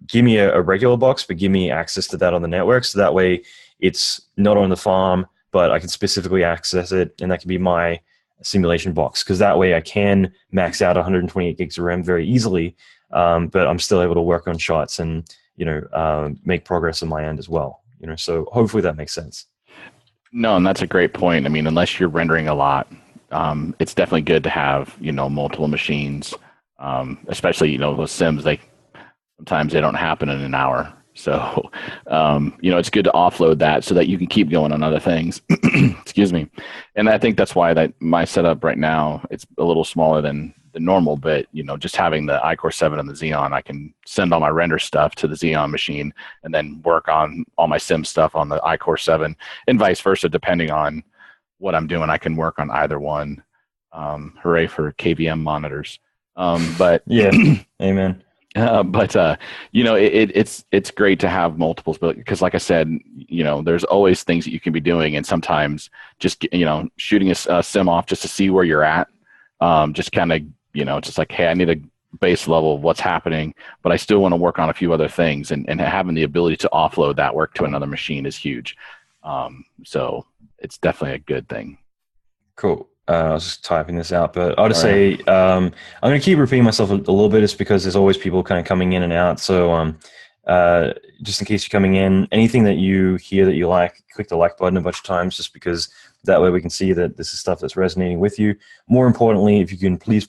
give me a regular box, but give me access to that on the network. So that way it's not on the farm, but I can specifically access it, and that can be my simulation box. Because that way I can max out 128 gigs of RAM very easily, but I'm still able to work on shots and, make progress on my end as well. So hopefully that makes sense. No, and that's a great point. I mean, unless you're rendering a lot, it's definitely good to have, multiple machines, especially, those sims, sometimes they don't happen in an hour. So, it's good to offload that so that you can keep going on other things. Excuse me. And I think that's why my setup right now, it's a little smaller than the normal, but, just having the iCore 7 and the Xeon, I can send all my render stuff to the Xeon machine and then work on all my sim stuff on the iCore 7 and vice versa, depending on what I'm doing. I can work on either one. Hooray for KVM monitors. But yeah, amen. It's great to have multiples, but because like I said, there's always things that you can be doing, and sometimes just shooting a sim off just to see where you're at, just kind of just like, hey, I need a base level of what's happening, but I still want to work on a few other things, and having the ability to offload that work to another machine is huge. So it's definitely a good thing. Cool. I was just typing this out, but I'll just say I'm going to keep repeating myself a little bit, just because there's always people kind of coming in and out. So just in case you're coming in, anything that you hear that you like, click the like button a bunch of times, just because that way we can see that this is stuff that's resonating with you. More importantly, if you can please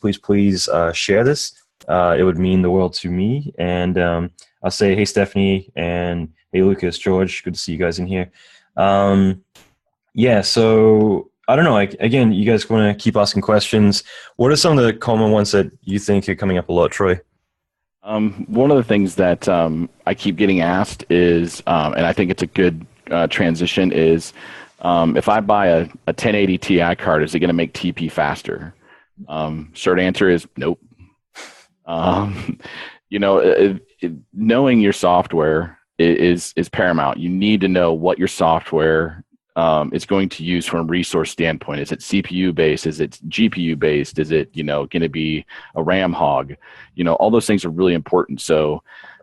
share this, it would mean the world to me. And I'll say, hey, Stephanie, and hey, Lucas, George, good to see you guys in here. So I don't know, again, you guys want to keep asking questions. What are some of the common ones that you think are coming up a lot, Troy? One of the things that I keep getting asked is, and I think it's a good transition, is if I buy a 1080 Ti card, is it going to make TP faster? Short answer is nope. Knowing your software is paramount. You need to know what your software is going to use from a resource standpoint. Is it CPU based? Is it GPU based? Is it, going to be a RAM hog? All those things are really important. So,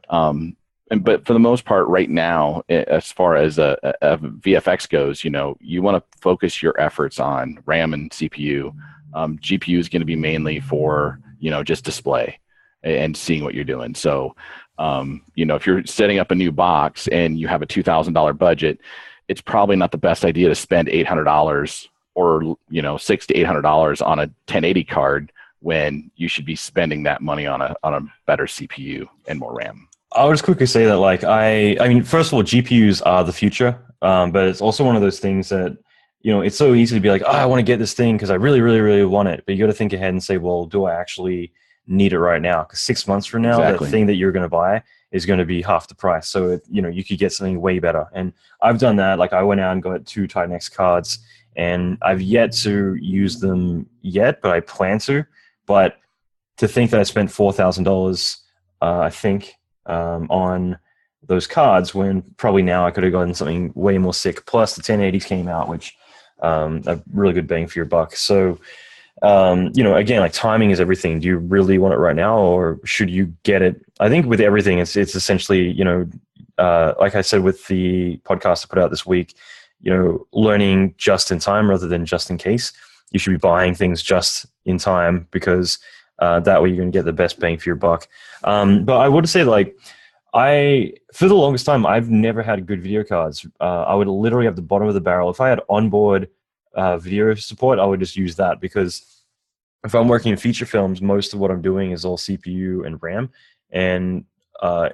but for the most part right now, as far as a VFX goes, you want to focus your efforts on RAM and CPU. GPU is going to be mainly for, just display and seeing what you're doing. So, if you're setting up a new box and you have a $2,000 budget, it's probably not the best idea to spend $800 or, $600 to $800 on a 1080 card when you should be spending that money on a better CPU and more RAM. I'll just quickly say that, I mean, first of all, GPUs are the future, but it's also one of those things that, it's so easy to be like, I want to get this thing because I really, really, really want it. But you got to think ahead and say, well, do I actually need it right now? Because 6 months from now, Exactly. That thing that you're going to buy is going to be half the price. So, you could get something way better. And I've done that. I went out and got 2 Titan X cards, and I've yet to use them yet, but I plan to. But to think that I spent $4,000, I think, on those cards, when probably now I could have gotten something way more sick. Plus the 1080s came out, which a really good bang for your buck. So, again, timing is everything. Do you really want it right now, or should you get it? I think with everything, it's essentially, like I said with the podcast I put out this week, learning just in time rather than just in case. You should be buying things just in time, because that way you're going to get the best bang for your buck. But I would say, for the longest time, I've never had good video cards. I would literally have the bottom of the barrel. If I had onboard video support, I would just use that, because if I'm working in feature films, most of what I'm doing is all CPU and RAM. And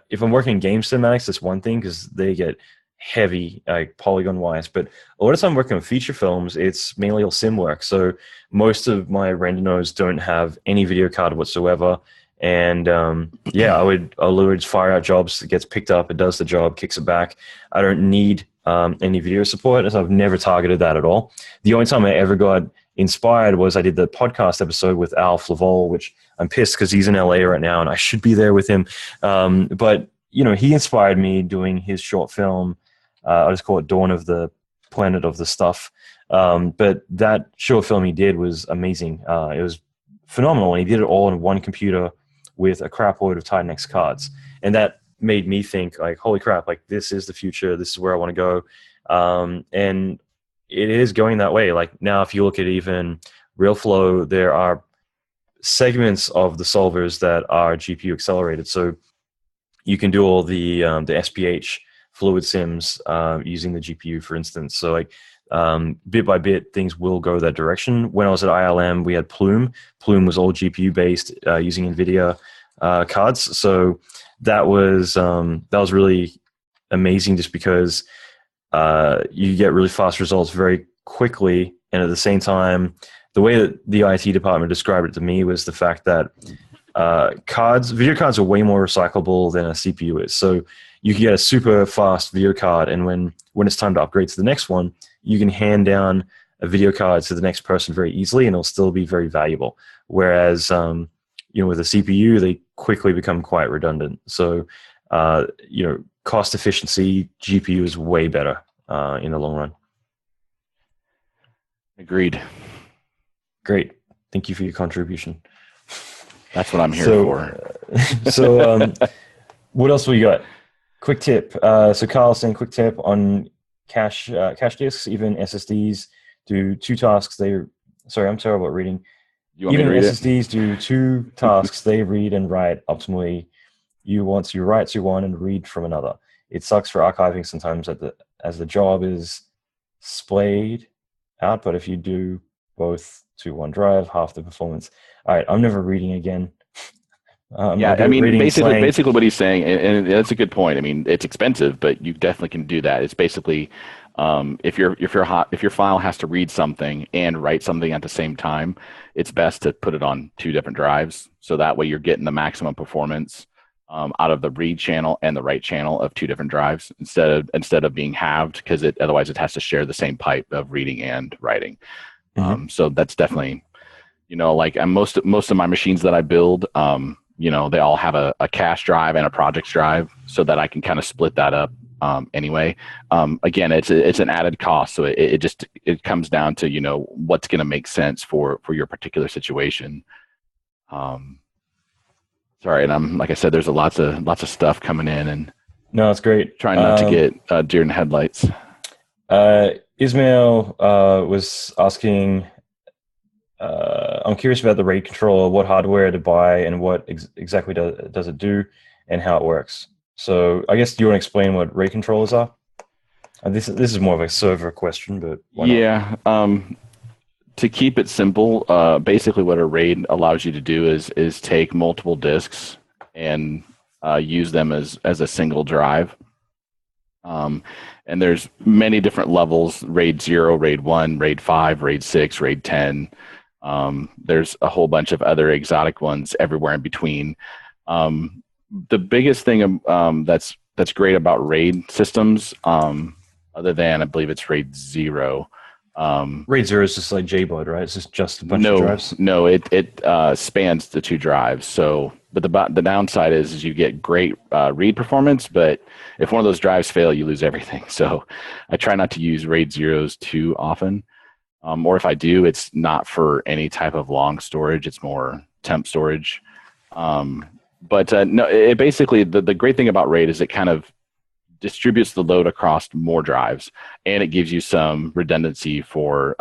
if I'm working in game cinematics, that's one thing, because they get heavy, polygon wise. But a lot of time working on feature films, it's mainly all sim work. So most of my render nodes don't have any video card whatsoever. And I'll literally just fire out jobs. It gets picked up, it does the job, kicks it back. I don't need any video support, as I've never targeted that at all. The only time I ever got inspired was I did the podcast episode with Al Flavol, which I'm pissed because he's in LA right now and I should be there with him. But he inspired me doing his short film. I just call it Dawn of the Planet of the Stuff. But that short film he did was amazing. It was phenomenal, and he did it all on one computer with a crap load of Titan X cards. And that made me think, like, holy crap, like, this is the future, this is where I want to go. And it is going that way. Like, now if you look at even RealFlow, there are segments of the solvers that are GPU accelerated. So you can do all the SPH fluid sims using the GPU, for instance. So like bit by bit, things will go that direction. When I was at ILM, we had Plume. Plume was all GPU based using NVIDIA cards. So that was really amazing, just because you get really fast results very quickly, and at the same time, the way that the IT department described it to me was the fact that video cards are way more recyclable than a CPU is. So you can get a super fast video card, and when it's time to upgrade to the next one, you can hand down a video card to the next person very easily, and it'll still be very valuable. Whereas, with a CPU, they quickly become quite redundant. So, cost efficiency, GPU is way better in the long run. Agreed. Great. Thank you for your contribution. That's what I'm here for. So what else we got? Quick tip. So Carl saying quick tip on cache disks, even SSDs do two tasks. Sorry, I'm terrible at reading. Even SSDs do two tasks. They read and write optimally. You want to write to one and read from another. It sucks for archiving sometimes as the job is splayed out, but if you do both to one drive, half the performance. All right, I'm never reading again. Basically what he's saying, and that's a good point. I mean, it's expensive, but you definitely can do that. It's basically if your file has to read something and write something at the same time, it's best to put it on two different drives, so that way you're getting the maximum performance out of the read channel and the write channel of two different drives instead of being halved, because otherwise it has to share the same pipe of reading and writing. So that's definitely, like most of my machines that I build, they all have a cache drive and a projects drive, so that I can kind of split that up. Anyway, again, it's an added cost, so it comes down to what's going to make sense for your particular situation. Sorry, and I'm, like I said, there's lots of stuff coming in, and no, it's great. Trying not to get deer in the headlights. Ismail was asking, I'm curious about the RAID controller, what hardware to buy and what exactly does it do and how it works. So I guess, do you want to explain what RAID controllers are? This is more of a server question, but why not? Yeah. To keep it simple, basically what a RAID allows you to do is take multiple disks and use them as a single drive. And there's many different levels: RAID 0, RAID 1, RAID 5, RAID 6, RAID 10. There's a whole bunch of other exotic ones everywhere in between. The biggest thing that's great about RAID systems, other than I believe it's RAID 0. RAID 0 is just like JBOD, right? It's just a bunch of drives? No, it spans the two drives. So, but the downside is you get great read performance, but if one of those drives fail, you lose everything. So I try not to use RAID 0s too often. Or if I do, it's not for any type of long storage. It's more temp storage. But it basically, the great thing about RAID is it kind of distributes the load across more drives, and it gives you some redundancy for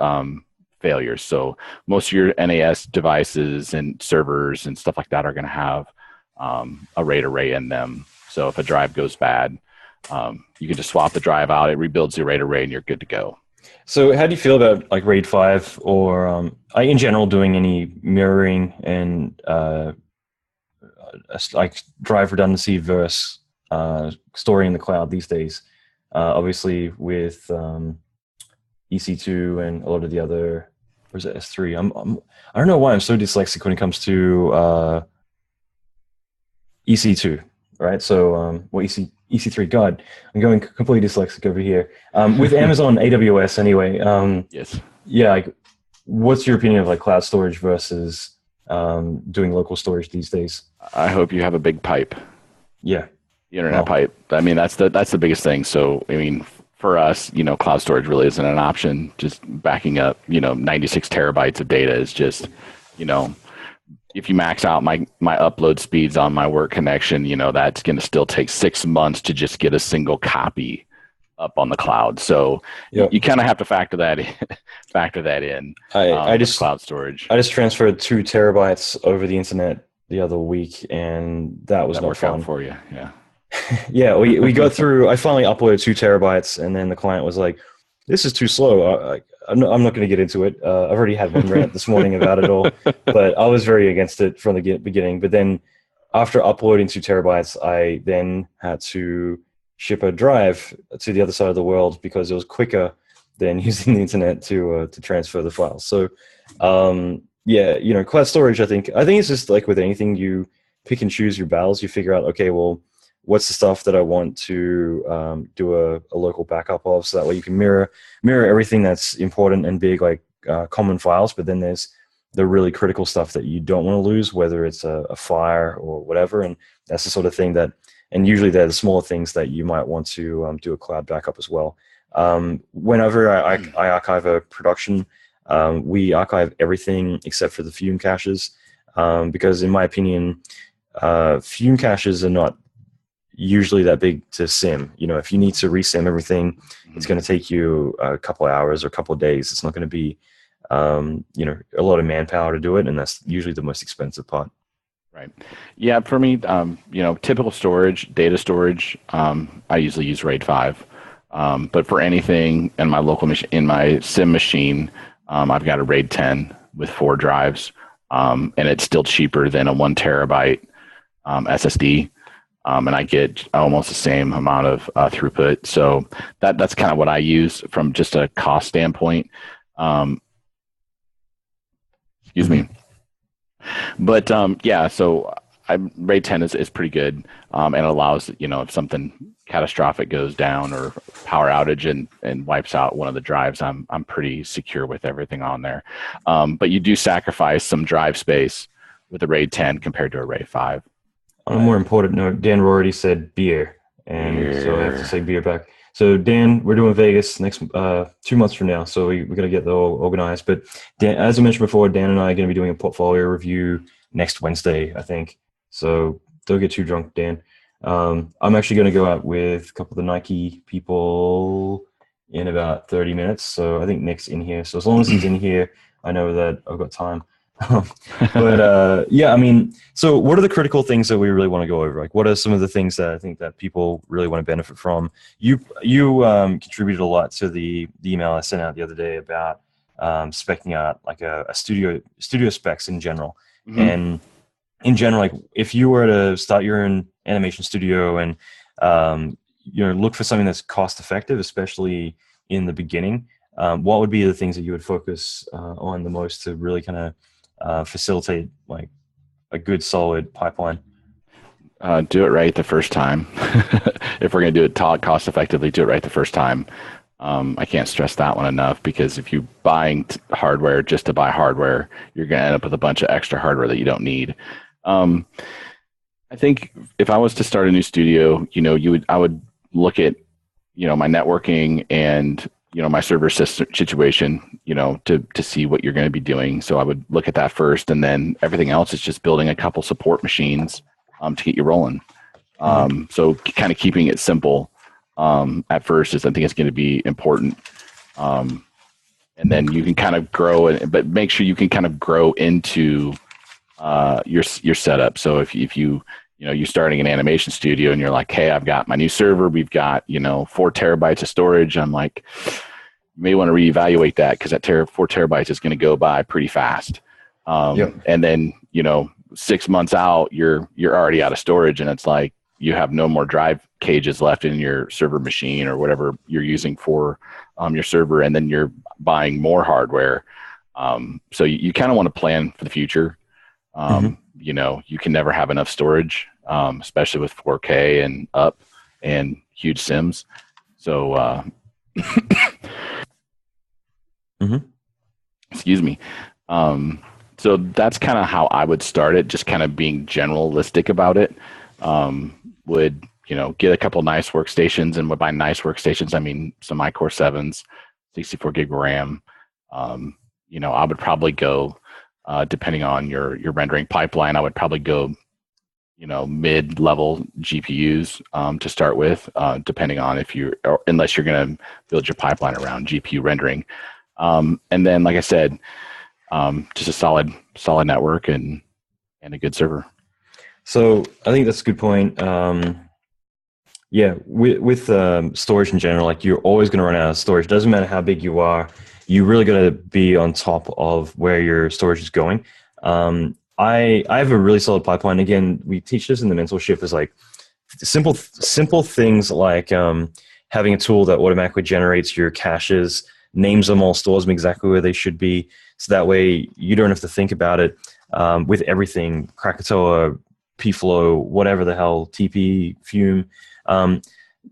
failures. So most of your NAS devices and servers and stuff like that are going to have a RAID array in them. So if a drive goes bad, you can just swap the drive out, it rebuilds the RAID array, and you're good to go. So how do you feel about like RAID 5 or in general doing any mirroring and like drive redundancy versus storing in the cloud these days? Obviously with EC2 and a lot of the other, or is it S3? I don't know why I'm so dyslexic when it comes to EC2, right? So EC3, God, I'm going completely dyslexic over here. With Amazon AWS anyway. Yes. Yeah, like, what's your opinion of like cloud storage versus doing local storage these days? I hope you have a big pipe. Yeah. Internet pipe. I mean, that's the biggest thing. So, I mean, for us, cloud storage really isn't an option. Just backing up, 96 terabytes of data is just, if you max out my upload speeds on my work connection, that's going to still take 6 months to just get a single copy up on the cloud. So you kind of have to factor that in. I with cloud storage. I just transferred 2 terabytes over the internet the other week, and that was not fun for you. Yeah. Yeah, we got through. I finally uploaded 2 terabytes, and then the client was like, "This is too slow." I'm not going to get into it. I've already had one rant this morning about it all, but I was very against it from the beginning. But then, after uploading 2 terabytes, I then had to ship a drive to the other side of the world because it was quicker than using the internet to transfer the files. So, cloud storage. I think it's just like with anything, you pick and choose your battles. You figure out, okay, well, what's the stuff that I want to do a local backup of, so that way you can mirror everything that's important and big, like common files. But then there's the really critical stuff that you don't want to lose, whether it's a fire or whatever. And that's the sort of thing that, and usually they're the smaller things that you might want to do a cloud backup as well. Whenever I archive a production, we archive everything except for the fume caches, because in my opinion, fume caches are not usually that big to sim. If you need to resim everything, it's going to take you a couple of hours or a couple of days. It's not going to be, a lot of manpower to do it, and that's usually the most expensive part. Right. Yeah. For me, typical storage, data storage, I usually use RAID 5. But for anything in my local machine, in my sim machine, I've got a RAID 10 with 4 drives, and it's still cheaper than a 1 terabyte SSD. And I get almost the same amount of throughput. So that's kind of what I use from just a cost standpoint. Excuse me. But so RAID 10 is pretty good, and it allows, if something catastrophic goes down or power outage and wipes out one of the drives, I'm pretty secure with everything on there. But you do sacrifice some drive space with a RAID 10 compared to a RAID 5. On a more important note, Dan already said beer, and so I have to say beer back. So Dan, we're doing Vegas next 2 months from now, so we're going to get that all organized. But Dan, as I mentioned before, Dan and I are going to be doing a portfolio review next Wednesday, I think. So don't get too drunk, Dan. I'm actually going to go out with a couple of the Nike people in about 30 minutes. So I think Nick's in here. So as long as he's in here, I know that I've got time. But so what are the critical things that we really want to go over? Like, what are some of the things that I think that people really want to benefit from? You contributed a lot to the email I sent out the other day about speccing out like a studio specs in general. Mm-hmm. And in general, like if you were to start your own animation studio and look for something that's cost effective, especially in the beginning, what would be the things that you would focus on the most to really kind of facilitate like a good solid pipeline? Do it right the first time. If we're going to do it cost effectively, do it right the first time. I can't stress that one enough, because if you're buying hardware just to buy hardware, you're going to end up with a bunch of extra hardware that you don't need. I think if I was to start a new studio, I would look at, my networking and my server situation, to see what you're going to be doing. So I would look at that first, and then everything else is just building a couple support machines to get you rolling. So kind of keeping it simple at first is, I think, it's going to be important. And then you can kind of grow, but make sure you can kind of grow into your setup. So if you're starting an animation studio and you're like, hey, I've got my new server, we've got 4 terabytes of storage, I'm like, you may want to reevaluate that, because that 4 terabytes is going to go by pretty fast. And then 6 months out, you're already out of storage, and it's like you have no more drive cages left in your server machine or whatever you're using for your server, and then you're buying more hardware. So you kind of want to plan for the future. You can never have enough storage, especially with 4K and up and huge sims. So, excuse me. So that's kind of how I would start it, just kind of being generalistic about it. Would, get a couple nice workstations, and by nice workstations, I mean some iCore 7s, 64 gig RAM. I would probably go depending on your rendering pipeline. I would probably go, mid-level GPUs to start with, depending on unless you're going to build your pipeline around GPU rendering. And then, like I said, just a solid network and a good server. So I think that's a good point. With storage in general, like you're always going to run out of storage. Doesn't matter how big you are. You really got to be on top of where your storage is going. I have a really solid pipeline. Again, we teach this in the mentorship is like simple things like having a tool that automatically generates your caches, names them all, stores them exactly where they should be. So that way you don't have to think about it with everything, Krakatoa, pflow, whatever the hell, TP, Fume.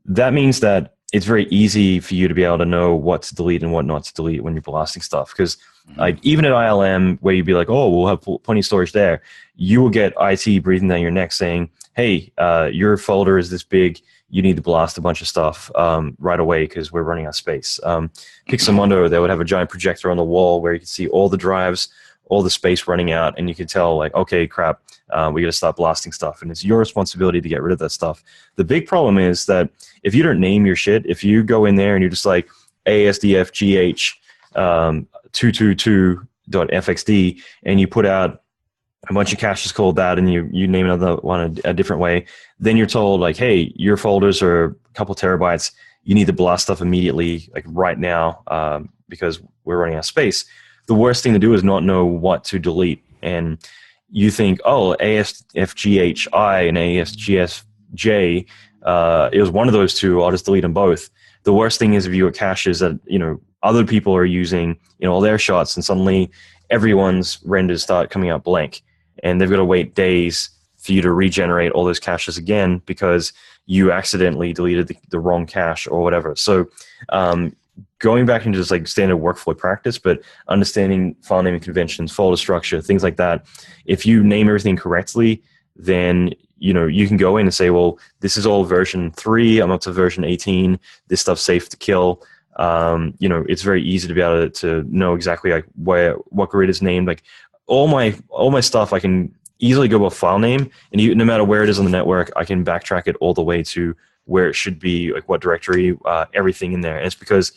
That means that it's very easy for you to be able to know what to delete and what not to delete when you're blasting stuff. Because like even at ILM, where you'd be like, oh, we'll have plenty of storage there, you will get IT breathing down your neck saying, hey, your folder is this big. You need to blast a bunch of stuff right away because we're running out of space. Pixelmondo, they would have a giant projector on the wall where you could see all the drives, all the space running out, and you could tell like, okay, crap, we got to stop blasting stuff. And it's your responsibility to get rid of that stuff. The big problem is that if you don't name your shit, if you go in there and you're just like ASDFGH 222.FXD and you put out a bunch of caches called that and you name another one a different way, then you're told like, hey, your folders are a couple terabytes. You need to blast stuff immediately, like right now, because we're running out of space. The worst thing to do is not know what to delete. And you think, oh, ASFGHI and ASGSJ, it was one of those two, I'll just delete them both. The worst thing is if you have caches that, other people are using, all their shots, and suddenly everyone's renders start coming out blank. And they've got to wait days for you to regenerate all those caches again because you accidentally deleted the wrong cache or whatever. So going back into just like standard workflow practice, but understanding file naming conventions, folder structure, things like that. If you name everything correctly, then you can go in and say, well, this is all version 3. I'm up to version 18. This stuff's safe to kill. It's very easy to be able to know exactly like what grid is named. Like all my stuff, I can easily go by file name, and no matter where it is on the network, I can backtrack it all the way to where it should be, like what directory, everything in there. And it's because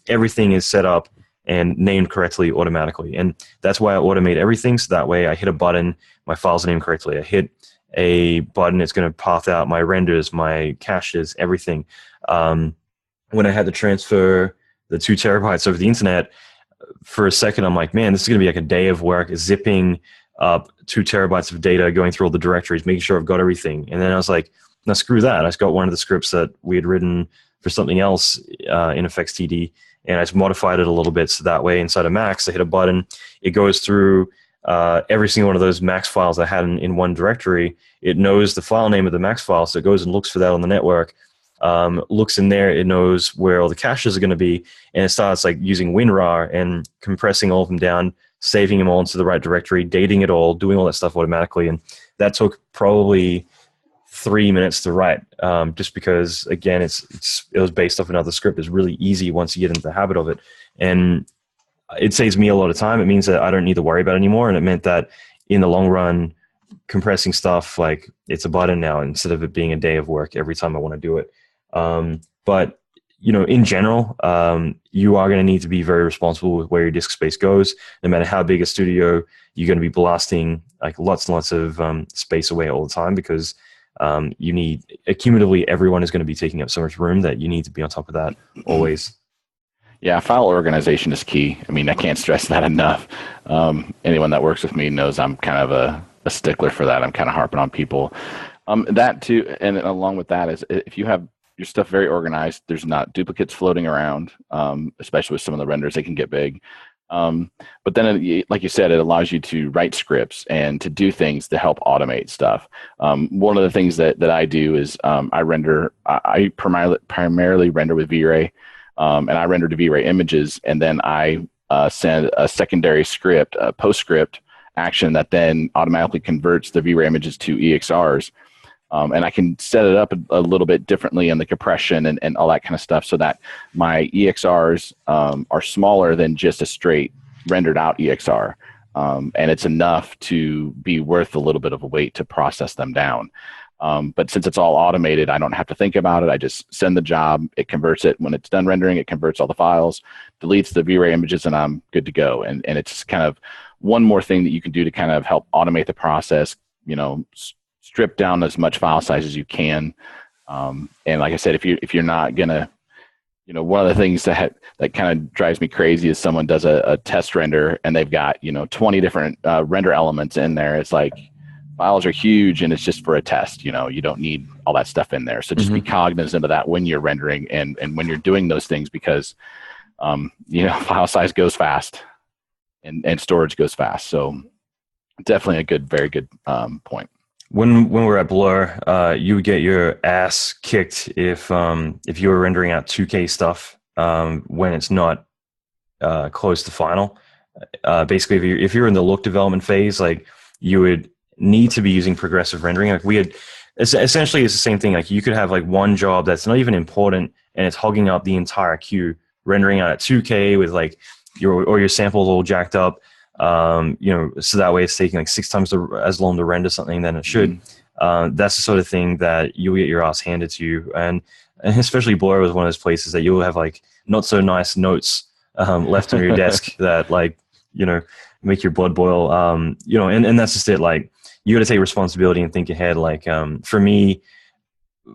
everything is set up and named correctly automatically. And that's why I automate everything. So that way I hit a button, my file's named correctly. I hit a button, it's going to path out my renders, my caches, everything. When I had to transfer the 2 terabytes over the internet, for a second, I'm like, man, this is going to be like a day of work, zipping up 2 terabytes of data, going through all the directories, making sure I've got everything. And then I was like, no, screw that. I just got one of the scripts that we had written for something else in FX TD, and I just modified it a little bit so that way inside of Max, I hit a button, it goes through every single one of those Max files I had in one directory. It knows the file name of the Max file, so it goes and looks for that on the network. Looks in there, it knows where all the caches are going to be, and it starts like using WinRAR and compressing all of them down, saving them all into the right directory, dating it all, doing all that stuff automatically. And that took probably 3 minutes to write, just because again, it was based off another script. It's really easy once you get into the habit of it, and it saves me a lot of time. It means that I don't need to worry about it anymore, and it meant that in the long run, compressing stuff, like it's a button now instead of it being a day of work every time I want to do it. But in general, you are going to need to be very responsible with where your disk space goes. No matter how big a studio, you're going to be blasting like lots and lots of space away all the time, because you need, accumulatively, everyone is going to be taking up so much room that you need to be on top of that always. Yeah, file organization is key. I mean, I can't stress that enough. Anyone that works with me knows I'm kind of a stickler for that. I'm kind of harping on people. That too, and along with that is if you have your stuff very organized, there's not duplicates floating around, especially with some of the renders, they can get big. But then, like you said, it allows you to write scripts and to do things to help automate stuff. One of the things that I do is I primarily render with V-Ray, and I render to V-Ray images, and then I send a secondary script, a postscript action that then automatically converts the V-Ray images to EXRs. And I can set it up a little bit differently in the compression and all that kind of stuff, so that my EXRs are smaller than just a straight rendered out EXR. and it's enough to be worth a little bit of a wait to process them down. But since it's all automated, I don't have to think about it. I just send the job, it converts it. When it's done rendering, it converts all the files, deletes the V-Ray images, and I'm good to go. And it's kind of one more thing that you can do to kind of help automate the process, strip down as much file size as you can. And like I said, if you're not going to, one of the things that kind of drives me crazy is someone does a test render and they've got, 20 different render elements in there. It's like, files are huge and it's just for a test. You don't need all that stuff in there. So just be cognizant of that when you're rendering and when you're doing those things, because, file size goes fast and storage goes fast. So definitely a very good point. When we're at Blur, you would get your ass kicked if you were rendering out 2K stuff when it's not close to final. Basically, if you're in the look development phase, like you would need to be using progressive rendering. Like essentially it's the same thing. Like you could have like one job that's not even important and it's hogging up the entire queue, rendering out at 2K with like your samples all jacked up. So that way it's taking like 6 times as long to render something than it should. That's the sort of thing that you'll get your ass handed to you. And especially Blur was one of those places that you'll have like not so nice notes left on your desk that like, make your blood boil. And that's just it. Like you got to take responsibility and think ahead. Like for me,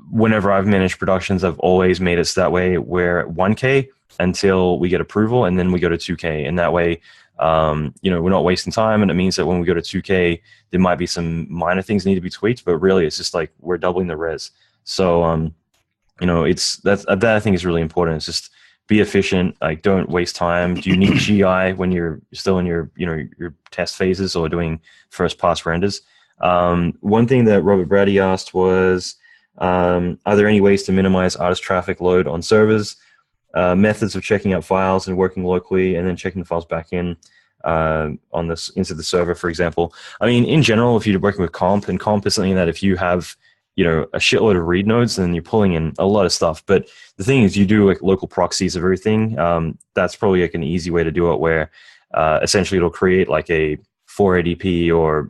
whenever I've managed productions, I've always made it so that way we're 1K until we get approval and then we go to 2K. And that way, we're not wasting time. And it means that when we go to 2K, there might be some minor things need to be tweaked, but really it's just like we're doubling the res. So, that I think is really important. It's just be efficient. Like don't waste time. Do you need GI when you're still in your test phases or doing first pass renders? One thing that Robert Brady asked was, are there any ways to minimize artist traffic load on servers? Methods of checking out files and working locally and then checking the files back in into the server, for example. I mean, in general, if you're working with comp, and comp is something that if you have, a shitload of read nodes, then you're pulling in a lot of stuff. But the thing is, you do like local proxies of everything. That's probably like an easy way to do it, where essentially it'll create like a 480p or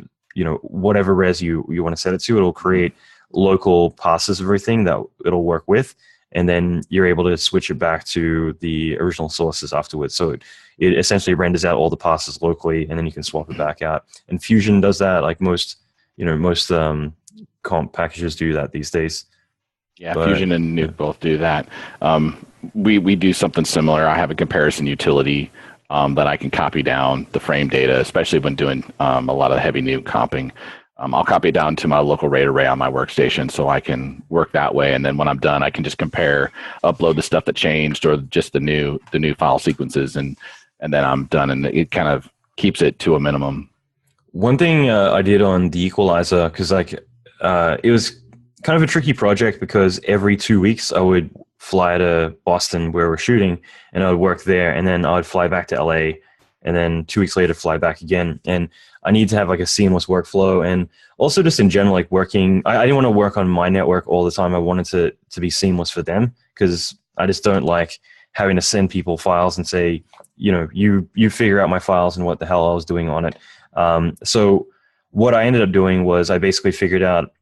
whatever res you want to set it to. It'll create local passes of everything that it'll work with, and then you're able to switch it back to the original sources afterwards. So it essentially renders out all the passes locally, and then you can swap it back out. And Fusion does that, like most comp packages do that these days. Yeah, Fusion and Nuke both do that. We do something similar. I have a comparison utility that I can copy down the frame data, especially when doing a lot of heavy Nuke comping. I'll copy it down to my local RAID array on my workstation so I can work that way. And then when I'm done, I can just compare, upload the stuff that changed or just the new file sequences, and then I'm done. And it kind of keeps it to a minimum. One thing I did on the equalizer, because it was kind of a tricky project, because every 2 weeks I would fly to Boston where we're shooting, and I would work there, and then I would fly back to LA, and then 2 weeks later fly back again. And I need to have like a seamless workflow, and also just in general, like working, I didn't want to work on my network all the time. I wanted to be seamless for them, because I just don't like having to send people files and say, you figure out my files and what the hell I was doing on it. So what I ended up doing was I basically figured out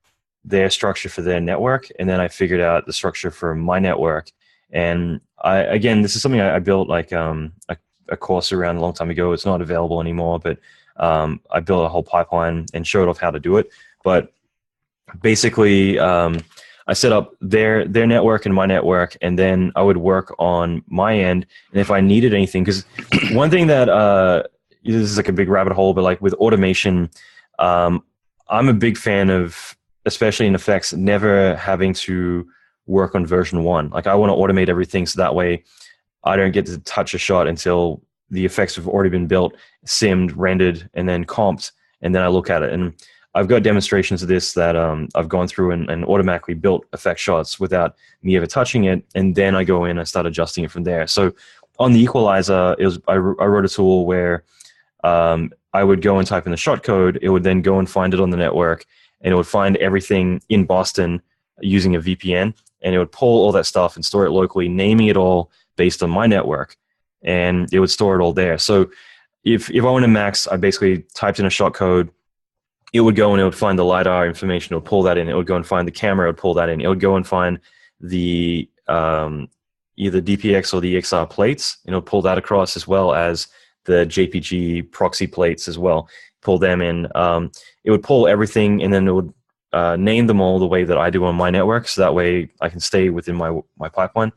their structure for their network, and then I figured out the structure for my network. And this is something I built like a course around a long time ago. It's not available anymore, but I built a whole pipeline and showed off how to do it. But basically, I set up their network and my network, and then I would work on my end. And if I needed anything, because one thing that this is like a big rabbit hole, but like with automation, I'm a big fan of, especially in effects, never having to work on version 1. Like I want to automate everything so that way I don't get to touch a shot until the effects have already been built, simmed, rendered, and then comped, and then I look at it. And I've got demonstrations of this that I've gone through and automatically built effect shots without me ever touching it, and then I go in and start adjusting it from there. So on the equalizer, I wrote a tool where I would go and type in the shot code. It would then go and find it on the network, and it would find everything in Boston using a VPN, and it would pull all that stuff and store it locally, naming it all based on my network, and it would store it all there. So if I want to max, I basically typed in a shot code. It would go and it would find the LiDAR information. It would pull that in. It would go and find the camera. It would pull that in. It would go and find the either DPX or the XR plates, and it would pull that across, as well as the JPG proxy plates as well. Pull them in. It would pull everything, and then it would name them all the way that I do on my network, so that way I can stay within my pipeline.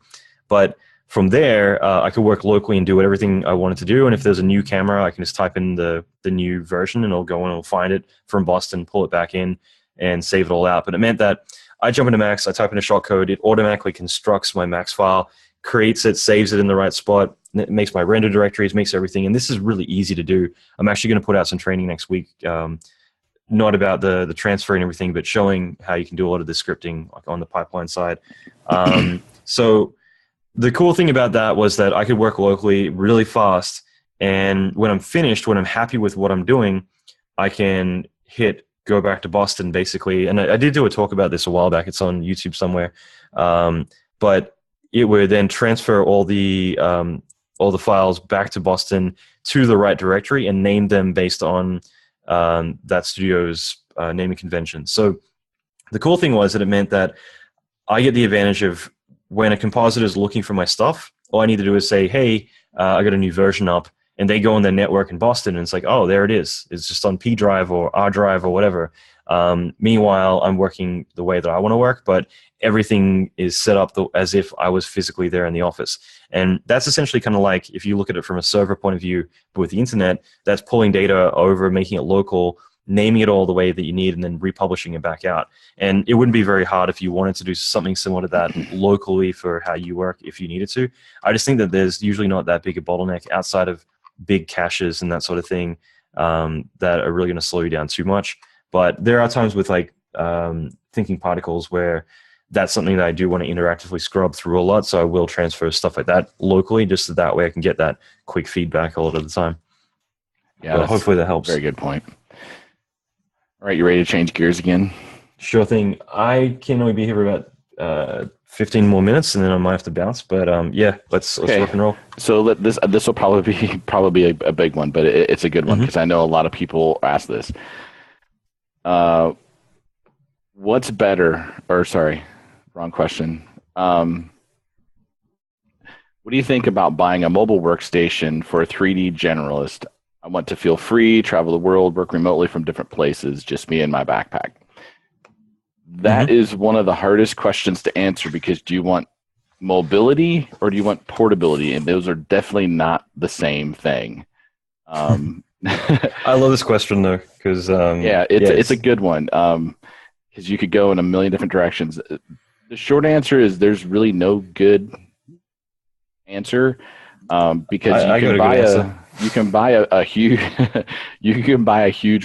But from there, I could work locally and do everything I wanted to do. And if there's a new camera, I can just type in the new version, and it'll go and it'll find it from Boston, pull it back in, and save it all out. But it meant that I jump into Max, I type in a shot code, it automatically constructs my Max file, creates it, saves it in the right spot, and it makes my render directories, makes everything. And this is really easy to do. I'm actually going to put out some training next week, not about the transfer and everything, but showing how you can do a lot of the scripting, like on the pipeline side. So the cool thing about that was that I could work locally really fast, and when I'm finished, when I'm happy with what I'm doing, I can hit go back to Boston, basically. And I did do a talk about this a while back. It's on YouTube somewhere. But it would then transfer all the files back to Boston to the right directory and name them based on that studio's naming convention. So the cool thing was that it meant that I get the advantage of, when a compositor is looking for my stuff, all I need to do is say, hey, I got a new version up, and they go on their network in Boston, and it's like, oh, there it is. It's just on P drive or R drive or whatever. Meanwhile, I'm working the way that I want to work, but everything is set up as if I was physically there in the office. And that's essentially kind of like, if you look at it from a server point of view, but with the internet, that's pulling data over, making it local, naming it all the way that you need, and then republishing it back out. And it wouldn't be very hard if you wanted to do something similar to that locally for how you work if you needed to. I just think that there's usually not that big a bottleneck outside of big caches and that sort of thing that are really going to slow you down too much. But there are times with like thinking particles where that's something that I do want to interactively scrub through a lot, so I will transfer stuff like that locally, just so that way I can get that quick feedback a lot of the time. Yeah, hopefully that helps. Very good point. All right, you ready to change gears again? Sure thing. I can only be here for about 15 more minutes, and then I might have to bounce. But yeah, let's rock and roll. So this will probably be a big one, but it's a good one because I know a lot of people ask this. What's better? Or sorry, wrong question. What do you think about buying a mobile workstation for a 3D generalist? I want to feel free, travel the world, work remotely from different places, just me and my backpack. That is one of the hardest questions to answer, because do you want mobility or do you want portability? And those are definitely not the same thing. I love this question though, because it's a good one, because you could go in a million different directions. The short answer is there's really no good answer, because you can buy a huge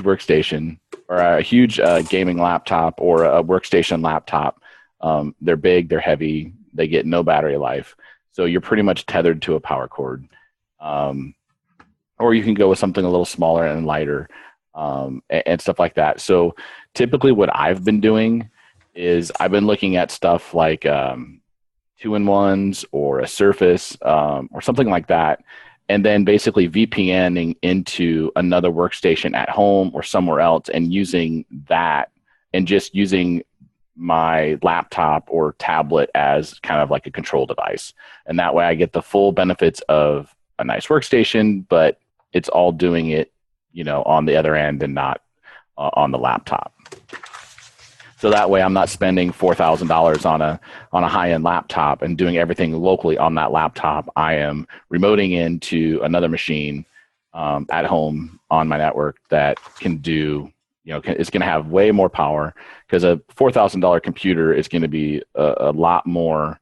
workstation or a huge gaming laptop or a workstation laptop. They're big, they're heavy, they get no battery life, so you're pretty much tethered to a power cord. Or you can go with something a little smaller and lighter, and stuff like that. So typically what I've been doing is I've been looking at stuff like 2-in-1s or a Surface, or something like that, and then basically VPNing into another workstation at home or somewhere else, and using that, and just using my laptop or tablet as kind of like a control device. And that way I get the full benefits of a nice workstation, but it's all doing it, on the other end and not on the laptop. So that way I'm not spending $4,000 on a high-end laptop and doing everything locally on that laptop. I am remoting into another machine at home on my network that can do, it's going to have way more power, because a $4,000 computer is going to be a lot more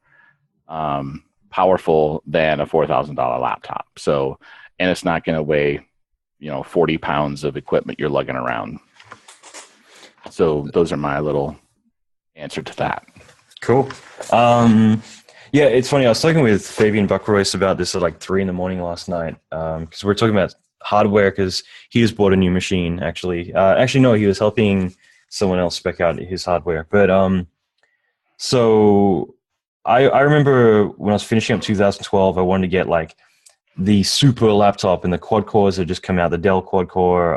powerful than a $4,000 laptop. So, and it's not going to weigh, 40 pounds of equipment you're lugging around. So those are my little answer to that. Cool. Yeah, it's funny. I was talking with Fabian Buckley about this at like 3 a.m. last night, because we're talking about hardware, because he just bought a new machine, actually. No, he was helping someone else spec out his hardware. But so I remember when I was finishing up 2012, I wanted to get like the super laptop and the quad cores that just come out, the Dell quad core,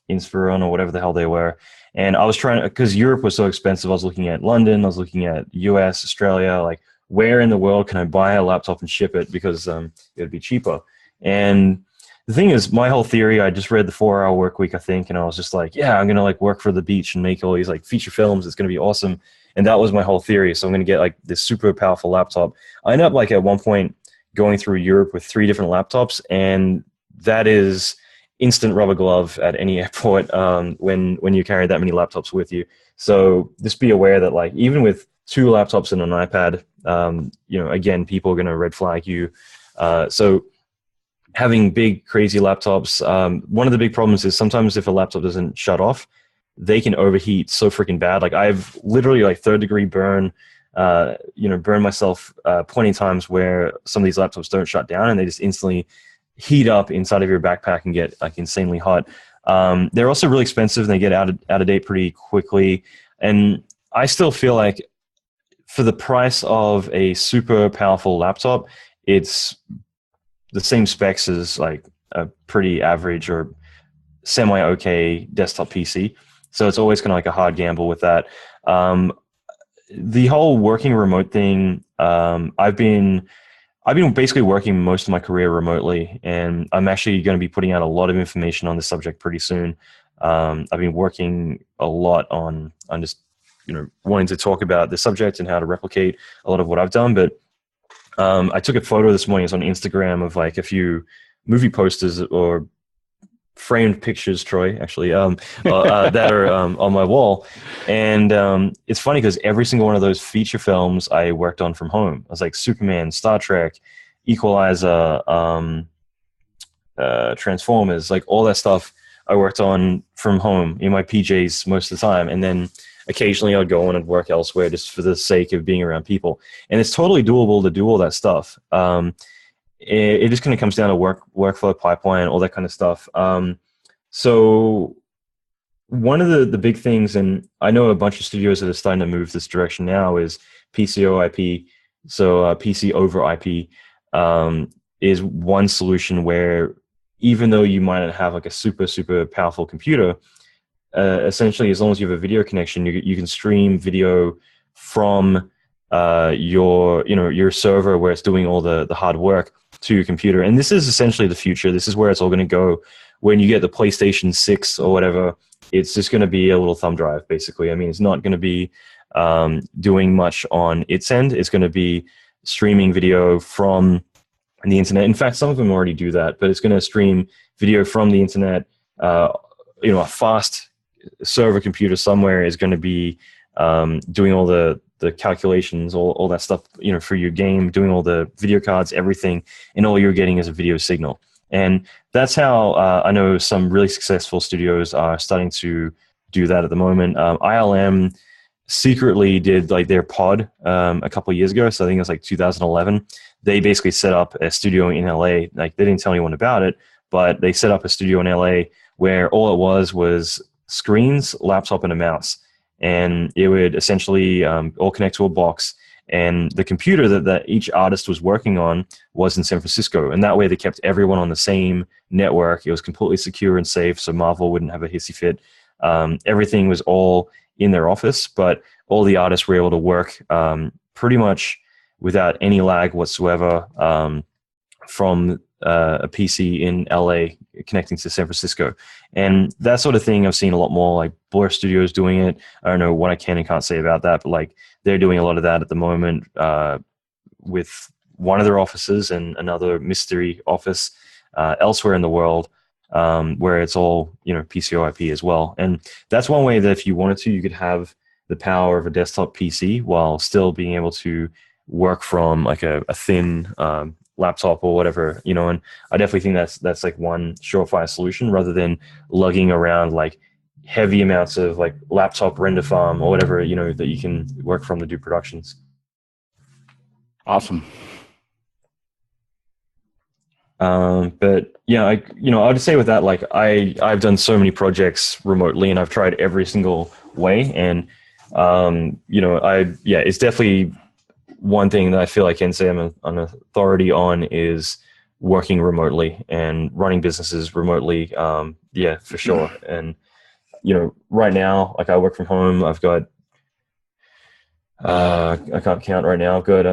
Inspiron or whatever the hell they were. And I was trying to, because Europe was so expensive, I was looking at London, I was looking at US, Australia, like where in the world can I buy a laptop and ship it because it would be cheaper. And the thing is, my whole theory, I just read the 4-Hour Work Week, I think, and I was just like, yeah, I'm going to like work for the beach and make all these like feature films. It's going to be awesome. And that was my whole theory. So I'm going to get like this super powerful laptop. I ended up like at one point going through Europe with 3 different laptops, and that is instant rubber glove at any airport when you carry that many laptops with you. So just be aware that like even with 2 laptops and an iPad, again, people are going to red flag you. So having big, crazy laptops, one of the big problems is sometimes if a laptop doesn't shut off, they can overheat so freaking bad. Like I've literally like 3rd degree burn myself plenty of times where some of these laptops don't shut down and they just instantly heat up inside of your backpack and get like insanely hot. They're also really expensive and they get out of date pretty quickly. And I still feel like for the price of a super powerful laptop, it's the same specs as like a pretty average or semi-okay desktop PC. So it's always kind of like a hard gamble with that. The whole working remote thing, I've been basically working most of my career remotely, and I'm actually going to be putting out a lot of information on this subject pretty soon. I've been working a lot on just wanting to talk about the subject and how to replicate a lot of what I've done. But I took a photo this morning. It's on Instagram of like a few movie posters or framed pictures, Troy, actually, that are on my wall. And it's funny because every single one of those feature films I worked on from home. I was like Superman, Star Trek, Equalizer, Transformers, like all that stuff I worked on from home in my PJs most of the time. And then occasionally I'd go on and work elsewhere just for the sake of being around people. And it's totally doable to do all that stuff. It just kind of comes down to workflow pipeline, all that kind of stuff. So one of the big things, and I know a bunch of studios that are starting to move this direction now, is PCOIP. So PC over IP is one solution where even though you might not have like a super, super powerful computer, essentially as long as you have a video connection, you can stream video from your server where it's doing all the hard work to your computer. And this is essentially the future. This is where it's all going to go. When you get the PlayStation 6 or whatever, it's just going to be a little thumb drive, basically. I mean, it's not going to be doing much on its end. It's going to be streaming video from the internet. In fact, some of them already do that, but it's going to stream video from the internet. A fast server computer somewhere is going to be doing all the calculations, all that stuff, for your game, doing all the video cards, everything, and all you're getting is a video signal. And that's how I know some really successful studios are starting to do that at the moment. ILM secretly did like their pod a couple of years ago, so I think it was like 2011. They basically set up a studio in LA. Like they didn't tell anyone about it, but they set up a studio in LA where all it was screens, laptop, and a mouse. And it would essentially all connect to a box. And the computer that each artist was working on was in San Francisco. And that way they kept everyone on the same network. It was completely secure and safe, so Marvel wouldn't have a hissy fit. Everything was all in their office, but all the artists were able to work pretty much without any lag whatsoever from a PC in LA connecting to San Francisco. And that sort of thing I've seen a lot more, like Blur Studios doing it. I don't know what I can and can't say about that, but like they're doing a lot of that at the moment with one of their offices and another mystery office elsewhere in the world where it's all, PCOIP as well. And that's one way that if you wanted to, you could have the power of a desktop PC while still being able to work from like a thin laptop or whatever, and I definitely think that's like one surefire solution rather than lugging around like heavy amounts of like laptop render farm or whatever, that you can work from to do productions. Awesome. But yeah, I'll just say with that, like I've done so many projects remotely and I've tried every single way. And, it's definitely one thing that I feel I can say I'm an authority on is working remotely and running businesses remotely. Yeah, for sure. And right now, like I work from home. I've got I can't count right now. I've got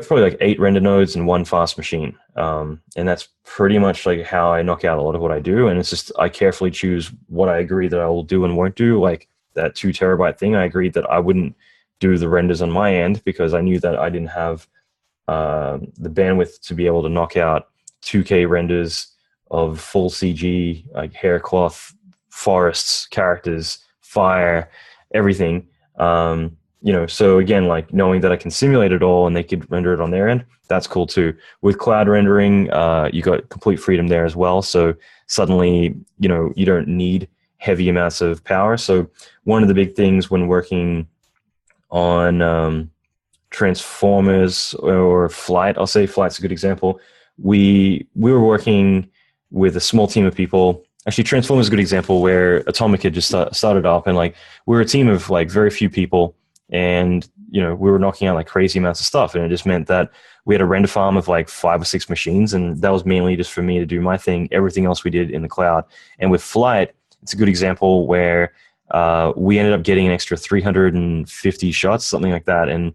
probably like 8 render nodes and 1 fast machine. And that's pretty much like how I knock out a lot of what I do. And it's just, I carefully choose what I agree that I will do and won't do. Like that 2 terabyte thing, I agreed that I wouldn't do the renders on my end because I knew that I didn't have the bandwidth to be able to knock out 2K renders of full CG, like hair cloth, forests, characters, fire, everything. So again, like knowing that I can simulate it all and they could render it on their end, that's cool too. With cloud rendering, you got complete freedom there as well. So suddenly, you don't need heavy amounts of power. So one of the big things when working on Transformers or Flight, I'll say Flight's a good example. We were working with a small team of people. Actually, Transformers is a good example where Atomic had just started up, and like we were a team of like very few people, and we were knocking out like crazy amounts of stuff, and it just meant that we had a render farm of like 5 or 6 machines, and that was mainly just for me to do my thing. Everything else we did in the cloud. And with Flight, it's a good example where we ended up getting an extra 350 shots, something like that. And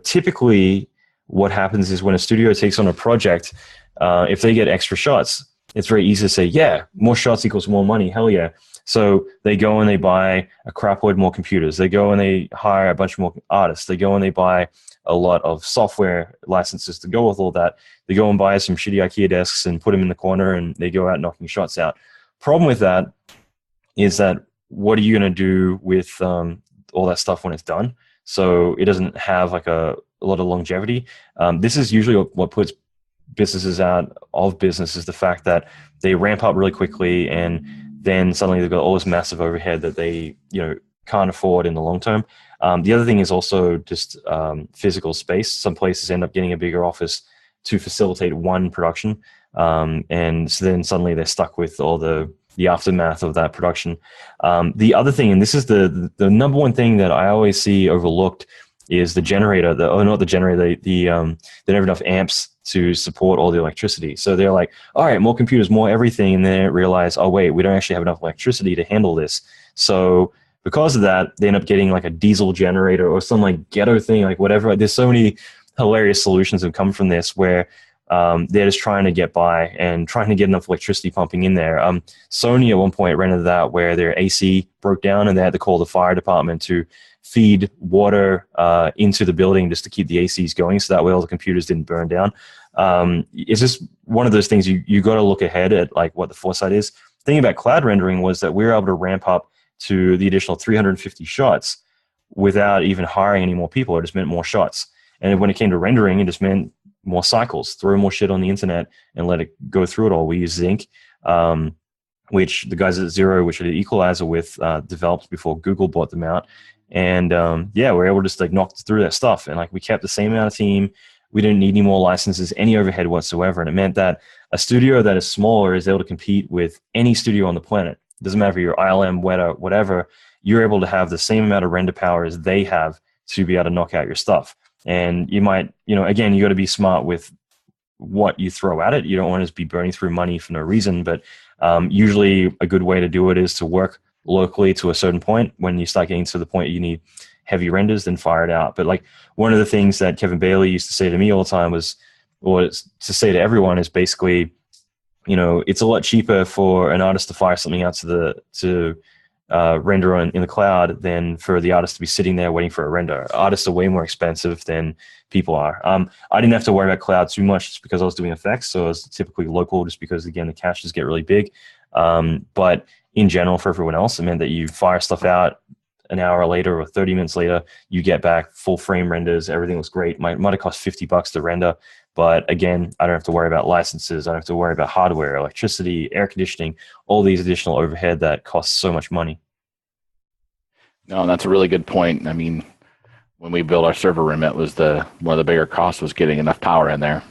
typically what happens is when a studio takes on a project, if they get extra shots, it's very easy to say, yeah, more shots equals more money. Hell yeah. So they go and they buy a crapload more computers. They go and they hire a bunch more artists. They go and they buy a lot of software licenses to go with all that. They go and buy some shitty IKEA desks and put them in the corner, and they go out knocking shots out. Problem with that is that what are you going to do with all that stuff when it's done? So it doesn't have like a lot of longevity. This is usually what puts businesses out of business, is the fact that they ramp up really quickly and then suddenly they've got all this massive overhead that they can't afford in the long term. The other thing is also just physical space. Some places end up getting a bigger office to facilitate one production, and so then suddenly they're stuck with all the aftermath of that production. The other thing, and this is the number one thing that I always see overlooked, is the generator. They don't have enough amps to support all the electricity. So they're like, all right, more computers, more everything, and then realize, oh wait, we don't actually have enough electricity to handle this. So because of that, they end up getting like a diesel generator or some like ghetto thing, like whatever. There's so many hilarious solutions that come from this where they're just trying to get by and trying to get enough electricity pumping in there. Sony at one point ran into that where their AC broke down and they had to call the fire department to feed water into the building just to keep the ACs going, so that way all the computers didn't burn down. It's just one of those things you got to look ahead at, like what the foresight is. The thing about cloud rendering was that we were able to ramp up to the additional 350 shots without even hiring any more people. It just meant more shots. And when it came to rendering, it just meant more cycles, throw more shit on the internet and let it go through it all. We use Zinc, which the guys at Zero, which I did Equalizer with, developed before Google bought them out. And we're able to just like knock through that stuff. And like we kept the same amount of team. We didn't need any more licenses, any overhead whatsoever. And it meant that a studio that is smaller is able to compete with any studio on the planet. It doesn't matter if you're ILM, Weta, whatever. You're able to have the same amount of render power as they have to be able to knock out your stuff. And you might, again, you got to be smart with what you throw at it. You don't want to just be burning through money for no reason. But usually a good way to do it is to work locally to a certain point. When you start getting to the point you need heavy renders, then fire it out. But like one of the things that Kevin Bailey used to say to me all the time was, or to say to everyone, is basically, it's a lot cheaper for an artist to fire something out to render in the cloud than for the artist to be sitting there waiting for a render. Artists are way more expensive than people are. I didn't have to worry about cloud too much just because I was doing effects, so I was typically local just because, again, the caches get really big. But in general, for everyone else, it meant that you fire stuff out an hour later or 30 minutes later, you get back full frame renders. Everything was great. Might have cost $50 to render. But again, I don't have to worry about licenses. I don't have to worry about hardware, electricity, air conditioning, all these additional overhead that costs so much money. No, that's a really good point. I mean, when we built our server room, it was one of the bigger costs was getting enough power in there.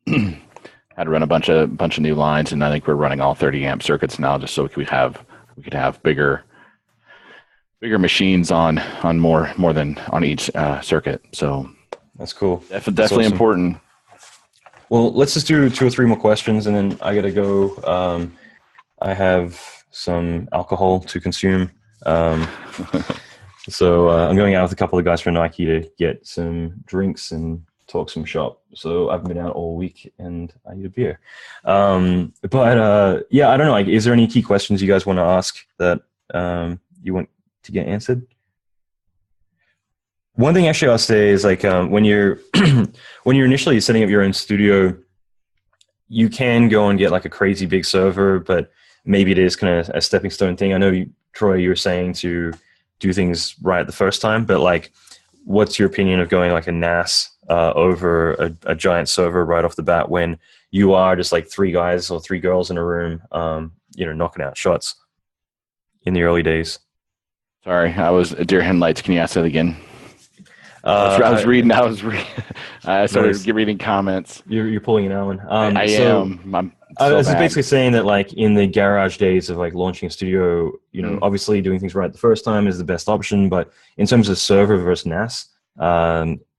Had to run a bunch of new lines, and I think we're running all 30 amp circuits now, just so we could have bigger machines on more than on each circuit. So that's cool. Definitely awesome. Important. Well, let's just do 2 or 3 more questions, and then I got to go. I have some alcohol to consume. So I'm going out with a couple of guys from Nike to get some drinks and talk some shop. So I've been out all week and I need a beer. But yeah, I don't know. Like, is there any key questions you guys want to ask that you want to get answered? One thing actually I'll say is like when you're when you're initially setting up your own studio, you can go and get like a crazy big server, but maybe it is kind of a stepping stone thing. I know Troy, you were saying to do things right the first time, but like, what's your opinion of going like a NAS over a giant server right off the bat when you are just like 3 guys or 3 girls in a room, knocking out shots in the early days? Sorry, I was deer headlights. Can you ask that again? I was reading. I started reading comments. You're pulling an Alan. I am. I was basically saying that, like, in the garage days of like launching a studio, obviously doing things right the first time is the best option. But in terms of server versus NAS,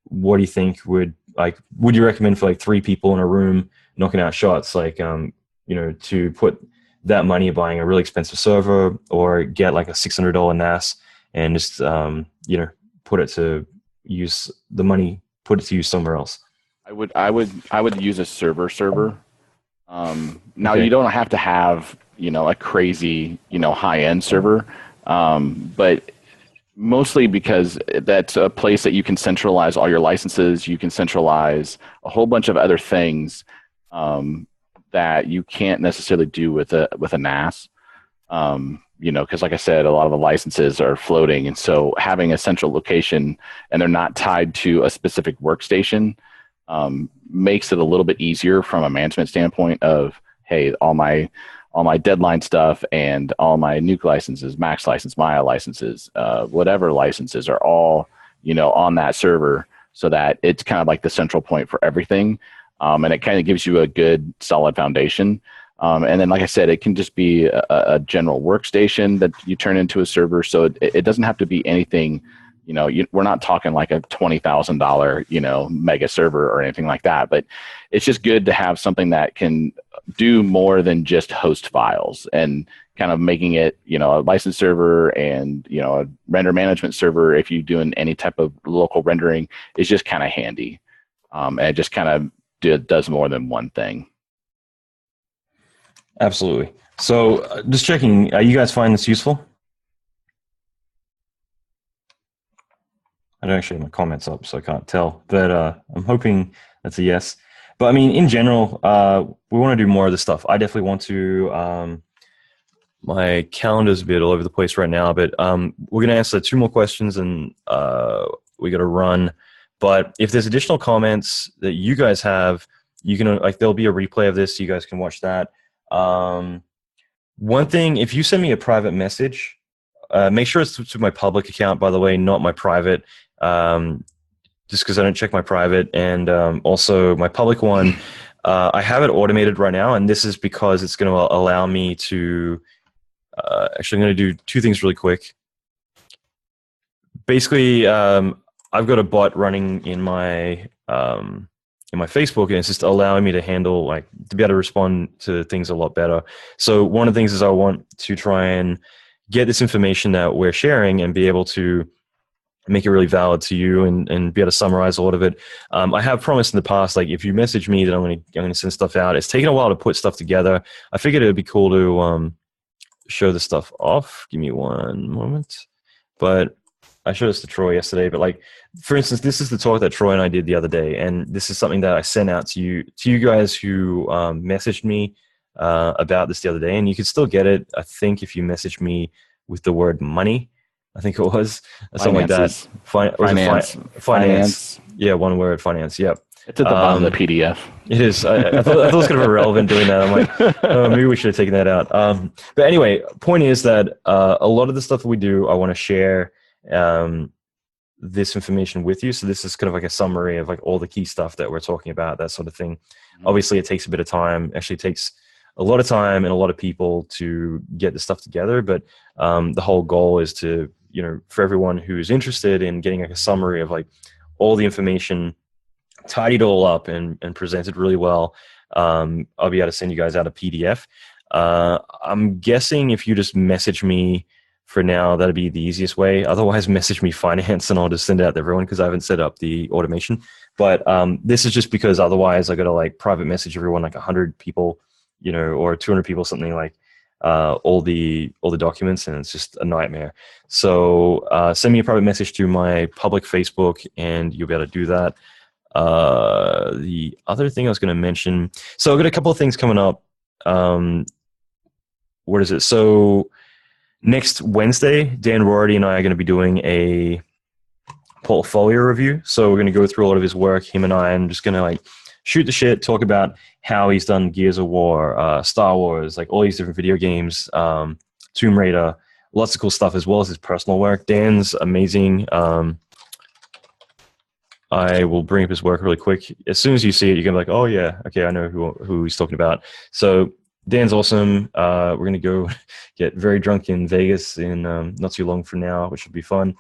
what do you think would you recommend for like 3 people in a room knocking out shots? Like, to put that money buying a really expensive server, or get like a $600 NAS and just put it to use somewhere else? I would use a server. Now okay. You don't have to have, a crazy, high-end server, but mostly because that's a place that you can centralize all your licenses. You can centralize a whole bunch of other things that you can't necessarily do with a NAS. Because like I said, a lot of the licenses are floating, and so having a central location and they're not tied to a specific workstation makes it a little bit easier from a management standpoint of, hey, all my deadline stuff and all my nuke licenses, max license, Maya licenses, whatever licenses are all, on that server, so that it's kind of like the central point for everything. And it kind of gives you a good solid foundation. And then, like I said, it can just be a general workstation that you turn into a server. So it doesn't have to be anything, we're not talking like a $20,000, mega server or anything like that. But it's just good to have something that can do more than just host files, and kind of making it, a license server and, a render management server, if you're doing any type of local rendering, is just kind of handy. And it just kind of does more than one thing. Absolutely. So just checking, you guys find this useful? I don't actually have my comments up, so I can't tell, but I'm hoping that's a yes. But I mean, in general, we want to do more of this stuff. I definitely want to, my calendar's a bit all over the place right now, but we're going to answer 2 more questions, and we got to run. But if there's additional comments that you guys have, you can, there'll be a replay of this, so you guys can watch that. One thing, if you send me a private message, make sure it's to my public account, by the way, not my private, just because I don't check my private. And also my public one, I have it automated right now, and this is because it's going to allow me to, actually I'm going to do 2 things really quick. Basically, I've got a bot running in my Facebook, and it's just allowing me to handle, to be able to respond to things a lot better. So one of the things is I want to try and get this information that we're sharing and be able to make it really valid to you, and be able to summarize a lot of it. I have promised in the past, if you message me, that I'm going to send stuff out. It's taken a while to put stuff together. I figured it would be cool to show this stuff off. Give me one moment. But I showed this to Troy yesterday, but for instance, this is the talk that Troy and I did the other day, and this is something that I sent out to you guys who messaged me about this the other day, and you can still get it, I think, if you message me with the word money. I think it was something like that. Finance. Yeah, one word, finance. Yep. It's at the bottom of the PDF. It is. I thought it was kind of irrelevant doing that. I'm like, maybe we should have taken that out. But anyway, point is that a lot of the stuff that we do, I want to share this information with you. So this is kind of like a summary of all the key stuff that we're talking about, that sort of thing. Mm-hmm. Obviously, it takes a bit of time. Actually, it takes a lot of time and a lot of people to get this stuff together. But the whole goal is to, for everyone who's interested in getting a summary of all the information tidied it all up and presented really well. I'll be able to send you guys out a PDF. I'm guessing if you just message me for now, that'd be the easiest way. Otherwise, message me finance and I'll just send it out to everyone because I haven't set up the automation. But this is just because otherwise I got to like private message everyone, like 100 people, or 200 people, something like all the documents, and it's just a nightmare. So send me a private message to my public Facebook and you'll be able to do that. The other thing I was going to mention, so I've got a couple of things coming up. What is it? So next Wednesday, Dan Rorty and I are going to be doing a portfolio review. So we're going to go through a lot of his work, him and I, and just going to like shoot the shit, talk about how he's done Gears of War, Star Wars, like all these different video games, Tomb Raider, lots of cool stuff, as well as his personal work. Dan's amazing. I will bring up his work really quick. As soon as you see it, you're going to be like, oh yeah, okay, I know who he's talking about. So Dan's awesome. We're going to go get very drunk in Vegas in not too long from now, which should be fun.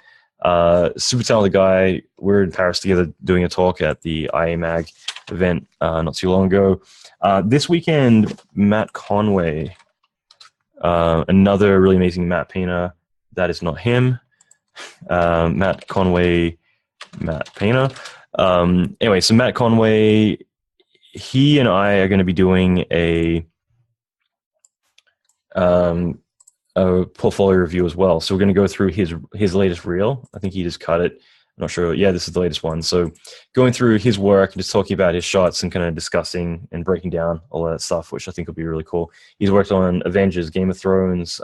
Super talented guy. We're in Paris together doing a talk at the IAMAG event not too long ago. This weekend, Matt Conway, another really amazing matte painter. That is not him. Matt Conway, Matt painter. Anyway, so Matt Conway, he and I are going to be doing a portfolio review as well. So we're going to go through his latest reel. I think he just cut it. I'm not sure. Yeah, this is the latest one. So going through his work and just talking about his shots and kind of discussing and breaking down all that stuff, which I think will be really cool. He's worked on Avengers, Game of Thrones,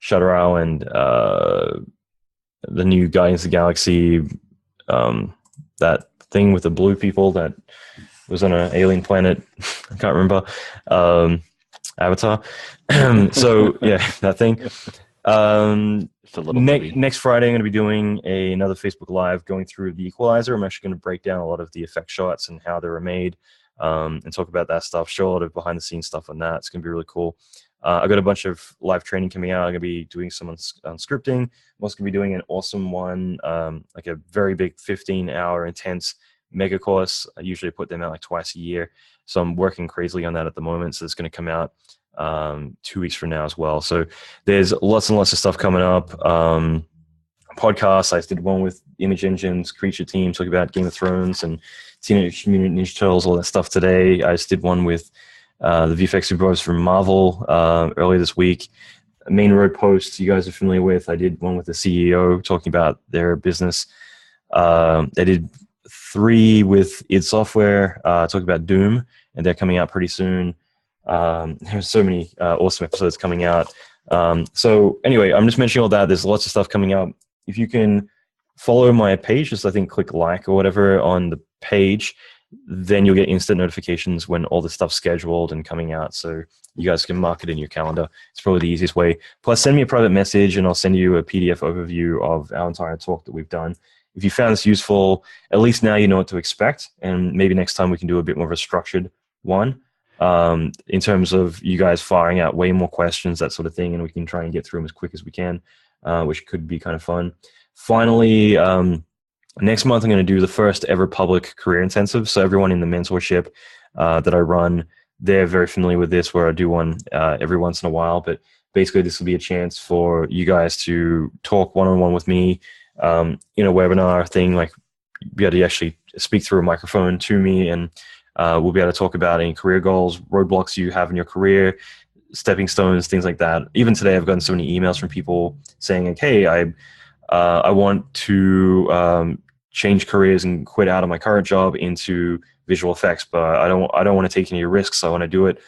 Shutter Island, the new Guardians of the Galaxy, that thing with the blue people that was on an alien planet. I can't remember. Avatar. So yeah, that thing. Next Friday, I'm going to be doing another Facebook Live going through the Equalizer. I'm actually going to break down a lot of the effect shots and how they were made, and talk about that stuff, show a lot of behind the scenes stuff on that. It's going to be really cool. I've got a bunch of live training coming out. I'm going to be doing some on scripting. I'm also going to be doing an awesome one, like a very big 15-hour intense mega course. I usually put them out like twice a year. So I'm working crazily on that at the moment. So it's going to come out 2 weeks from now as well. So there's lots and lots of stuff coming up. Podcasts. I did one with Image Engine's Creature Team, talking about Game of Thrones and Teenage Mutant Ninja Turtles, all that stuff today. I just did one with the VFX Supervisors from Marvel earlier this week. Main Road Post, you guys are familiar with. I did one with the CEO talking about their business. I did 3 with id Software, talking about Doom, and they're coming out pretty soon. There's so many awesome episodes coming out. So anyway, I'm just mentioning all that. There's lots of stuff coming up. If you can follow my page, just I think click like or whatever on the page, then you'll get instant notifications when all the stuff's scheduled and coming out. So you guys can mark it in your calendar. It's probably the easiest way. Plus, send me a private message and I'll send you a PDF overview of our entire talk that we've done. If you found this useful, at least now you know what to expect. And maybe next time we can do a bit more of a structured one, in terms of you guys firing out way more questions, that sort of thing. And we can try and get through them as quick as we can, which could be kind of fun. Finally, next month, I'm going to do the first ever public career intensive. So everyone in the mentorship that I run, they're very familiar with this, where I do one every once in a while. But basically, this will be a chance for you guys to talk one-on-one with me in a webinar thing, like be able to actually speak through a microphone to me, and we'll be able to talk about any career goals, roadblocks you have in your career, stepping stones, things like that. Even today, I've gotten so many emails from people saying, like, hey, I want to change careers and quit out of my current job into visual effects, but I don't want to take any risks. I want to do it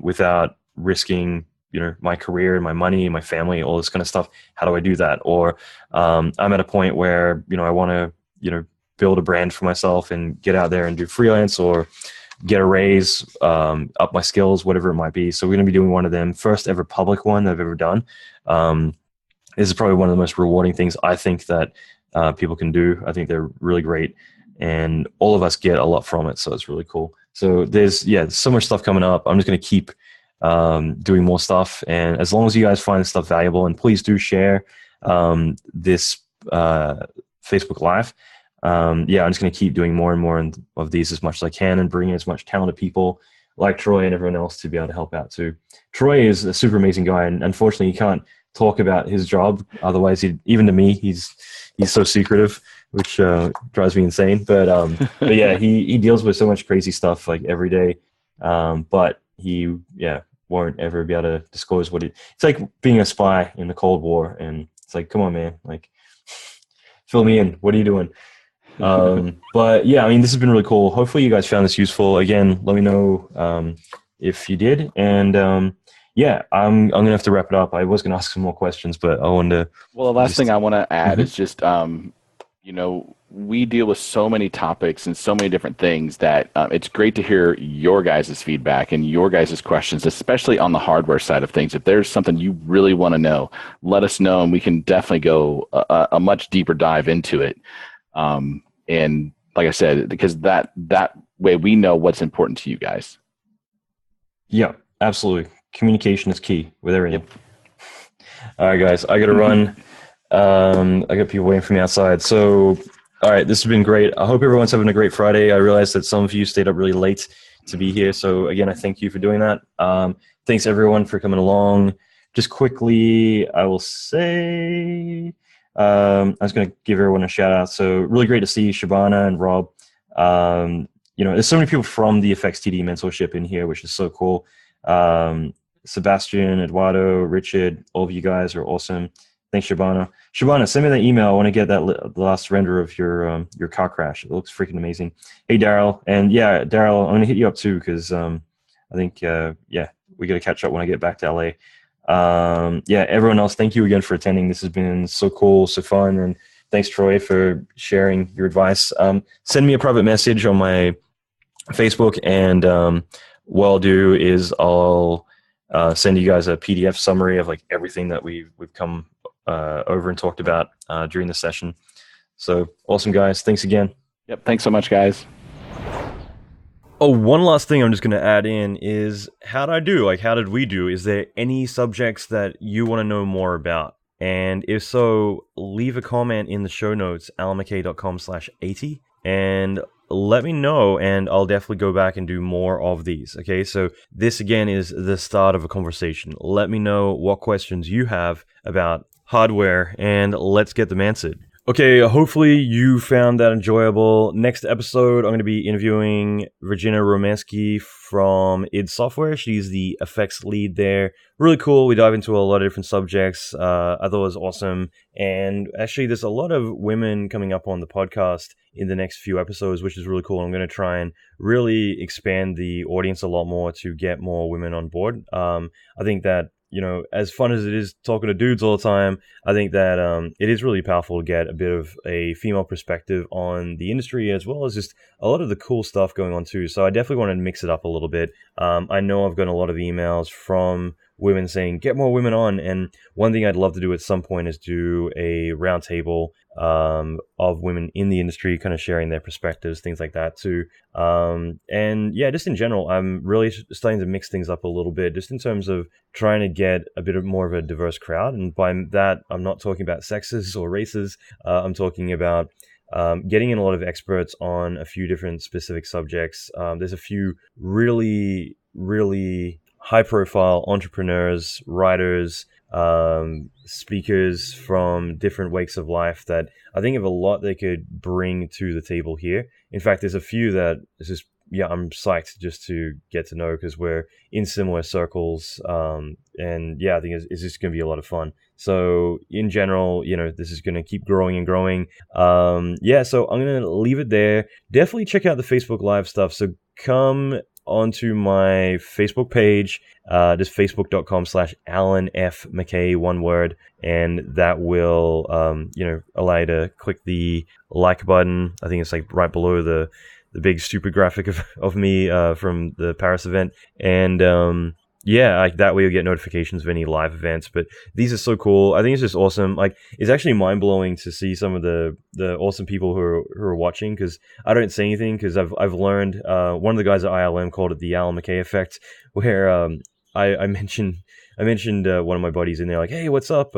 without risking, my career and my money and my family, all this kind of stuff. How do I do that? Or I'm at a point where, I want to, build a brand for myself and get out there and do freelance or get a raise, up my skills, whatever it might be. So we're going to be doing one of them, first ever public one I've ever done. This is probably one of the most rewarding things I think that people can do. I think they're really great, and all of us get a lot from it. So it's really cool. So there's so much stuff coming up. I'm just going to keep doing more stuff. And as long as you guys find this stuff valuable, and please do share this Facebook Live. yeah, I'm just going to keep doing more and more of these as much as I can and bring as much talented people like Troy and everyone else to be able to help out too. Troy is a super amazing guy, and unfortunately, he can't talk about his job. Otherwise, even to me, he's so secretive, which drives me insane. But yeah, he deals with so much crazy stuff like every day. But he won't ever be able to disclose what it's like being a spy in the Cold War, and it's like, come on, man, like fill me in. What are you doing? But yeah, I mean, this has been really cool. Hopefully you guys found this useful. Again, let me know if you did. And yeah, I'm gonna have to wrap it up. I was gonna ask some more questions, but I wanted to. Well, the last thing I want to add is just, we deal with so many topics and so many different things that it's great to hear your guys' feedback and your guys' questions, especially on the hardware side of things. If there's something you really want to know, let us know, and we can definitely go a much deeper dive into it. And like I said, because that way we know what's important to you guys. Yeah, absolutely. Communication is key with everything. Yep. All right, guys, I got to run. I got people waiting for me outside. So, all right, this has been great. I hope everyone's having a great Friday. I realize that some of you stayed up really late to be here. So again, I thank you for doing that. Thanks everyone for coming along. Just quickly, I will say, I was going to give everyone a shout out. So really great to see Shabana and Rob. There's so many people from the FX TD Mentorship in here, which is so cool. Sebastian, Eduardo, Richard, all of you guys are awesome. Thanks, Shabana. Shabana, send me that email. I want to get the last render of your car crash. It looks freaking amazing. Hey, Daryl. And yeah, Daryl, I'm going to hit you up too because I think, we got to catch up when I get back to LA. Everyone else, thank you again for attending. This has been so cool, so fun. And thanks, Troy, for sharing your advice. Send me a private message on my Facebook, and what I'll do is I'll send you guys a PDF summary of like everything that we've come over and talked about during the session. So awesome, guys. Thanks again. Yep. Thanks so much, guys. Oh, one last thing I'm just going to add in is how did we do? Is there any subjects that you want to know more about? And if so, leave a comment in the show notes, alanmckay.com/80, and let me know, and I'll definitely go back and do more of these. Okay, so this again is the start of a conversation. Let me know what questions you have about hardware, and let's get them answered. Okay, hopefully you found that enjoyable. Next episode, I'm going to be interviewing Virginia Romansky from id Software. She's the effects lead there. Really cool. We dive into a lot of different subjects. I thought it was awesome. And actually, there's a lot of women coming up on the podcast in the next few episodes, which is really cool. I'm going to try and really expand the audience a lot more to get more women on board. I think that, as fun as it is talking to dudes all the time, I think that it is really powerful to get a bit of a female perspective on the industry, as well as just a lot of the cool stuff going on too. So I definitely want to mix it up a little bit. I know I've gotten a lot of emails from women saying, get more women on. And one thing I'd love to do at some point is do a roundtable of women in the industry, kind of sharing their perspectives, things like that too. And yeah, just in general, I'm really starting to mix things up a little bit, just in terms of trying to get a bit more of a diverse crowd. And by that, I'm not talking about sexes or races. I'm talking about getting in a lot of experts on a few different specific subjects. There's a few really, really high-profile entrepreneurs, writers, speakers from different wakes of life that I think have a lot they could bring to the table here. In fact, there's a few that is just, I'm psyched just to get to know because we're in similar circles. And yeah, I think it's just going to be a lot of fun. So in general, this is going to keep growing and growing. So I'm going to leave it there. Definitely check out the Facebook Live stuff. So come onto my Facebook page, just facebook.com/Alan F. McKay, one word, and that will, allow you to click the like button. I think it's like right below the big stupid graphic of me from the Paris event. And that way you'll get notifications of any live events. But these are so cool. I think it's just awesome. Like, it's actually mind-blowing to see some of the awesome people who are watching, because I don't say anything because I've learned, one of the guys at ILM called it the Alan McKay effect, where I mentioned one of my buddies in there, like, hey, what's up?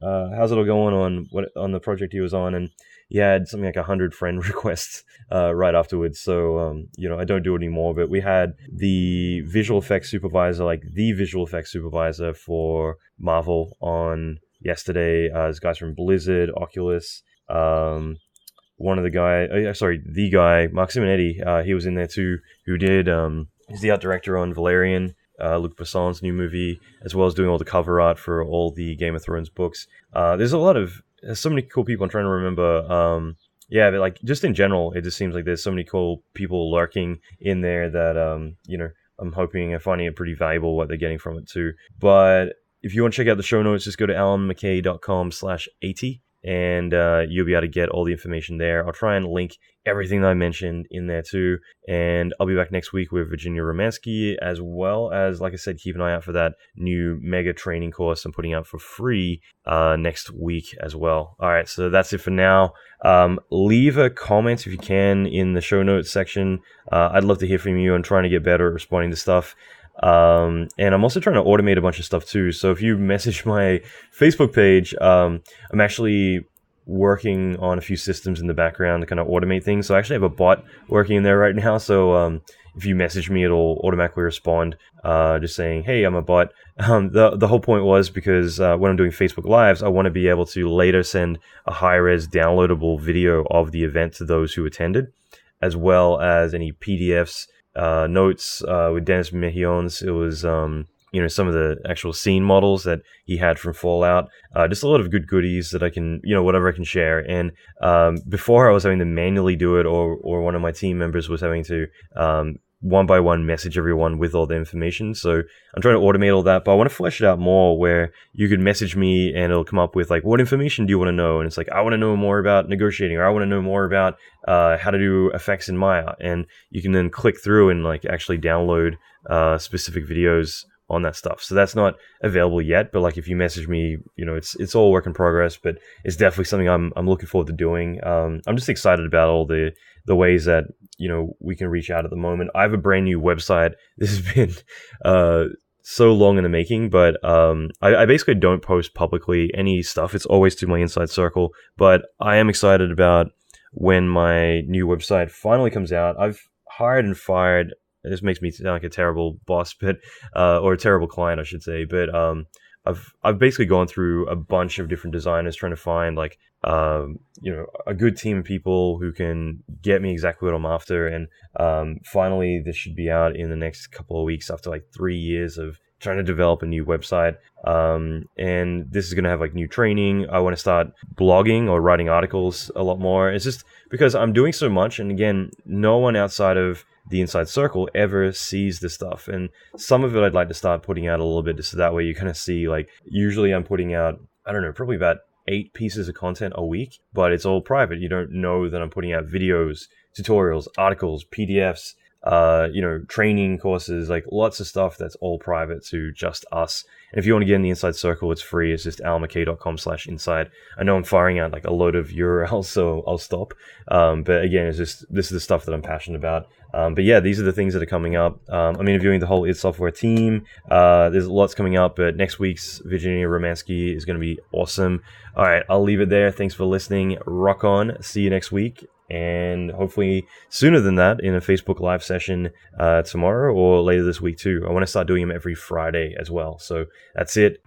how's it all going on the project he was on? And he had something like 100 friend requests right afterwards. So I don't do it anymore. But we had the visual effects supervisor, like the visual effects supervisor for Marvel, on yesterday. There's guys from Blizzard, Oculus. One of the the guy, Mark Simonetti, he was in there too, who did, he's the art director on Valerian, Luc Besson's new movie, as well as doing all the cover art for all the Game of Thrones books. There's so many cool people. I'm trying to remember. But like just in general, it just seems like there's so many cool people lurking in there that, I'm hoping and finding it pretty valuable what they're getting from it too. But if you want to check out the show notes, just go to alanmckay.com/80. And you'll be able to get all the information there. I'll try and link everything that I mentioned in there too. And I'll be back next week with Virginia Romansky, as well as, like I said, keep an eye out for that new mega training course I'm putting out for free next week as well. All right, so that's it for now. Leave a comment if you can in the show notes section. I'd love to hear from you. I'm trying to get better at responding to stuff. And I'm also trying to automate a bunch of stuff too. So if you message my Facebook page, I'm actually working on a few systems in the background to kind of automate things. So I actually have a bot working in there right now. So if you message me, it'll automatically respond, just saying, hey, I'm a bot. The whole point was because when I'm doing Facebook Lives, I want to be able to later send a high-res downloadable video of the event to those who attended, as well as any PDFs, notes with Dennis Mejiones. It was some of the actual scene models that he had from Fallout, just a lot of good goodies that I can, whatever I can share. And before I was having to manually do it, or one of my team members was having to one by one message everyone with all the information. So I'm trying to automate all that, but I want to flesh it out more where you could message me and it'll come up with like, what information do you want to know? And it's like, I want to know more about negotiating, or I want to know more about how to do effects in Maya. And you can then click through and like actually download specific videos on that stuff. So that's not available yet, but like if you message me, it's all work in progress, but it's definitely something I'm looking forward to doing. I'm just excited about all the ways that we can reach out at the moment. I have a brand new website. This has been so long in the making, but I basically don't post publicly any stuff. It's always to my inside circle, but I am excited about when my new website finally comes out. I've hired and fired, this makes me sound like a terrible boss, but or a terrible client, I should say. But I've basically gone through a bunch of different designers trying to find like a good team of people who can get me exactly what I'm after. And finally, this should be out in the next couple of weeks after like 3 years of trying to develop a new website. And this is going to have like new training. I want to start blogging or writing articles a lot more. It's just because I'm doing so much. And again, no one outside of the inside circle ever sees this stuff. And some of it I'd like to start putting out a little bit, just so that way you kind of see, like, usually I'm putting out, I don't know, probably about 8 pieces of content a week, but it's all private. You don't know that I'm putting out videos, tutorials, articles, PDFs, training courses, like lots of stuff that's all private to just us. And if you want to get in the inside circle, it's free. It's just alanmckay.com/inside. I know I'm firing out like a load of URLs, so I'll stop. But again, it's just, this is the stuff that I'm passionate about. But yeah, these are the things that are coming up. I'm interviewing the whole id Software team. There's lots coming up, but next week's Virginia Romansky is going to be awesome. All right, I'll leave it there. Thanks for listening. Rock on. See you next week. And hopefully sooner than that in a Facebook Live session tomorrow or later this week too. I want to start doing them every Friday as well. So that's it.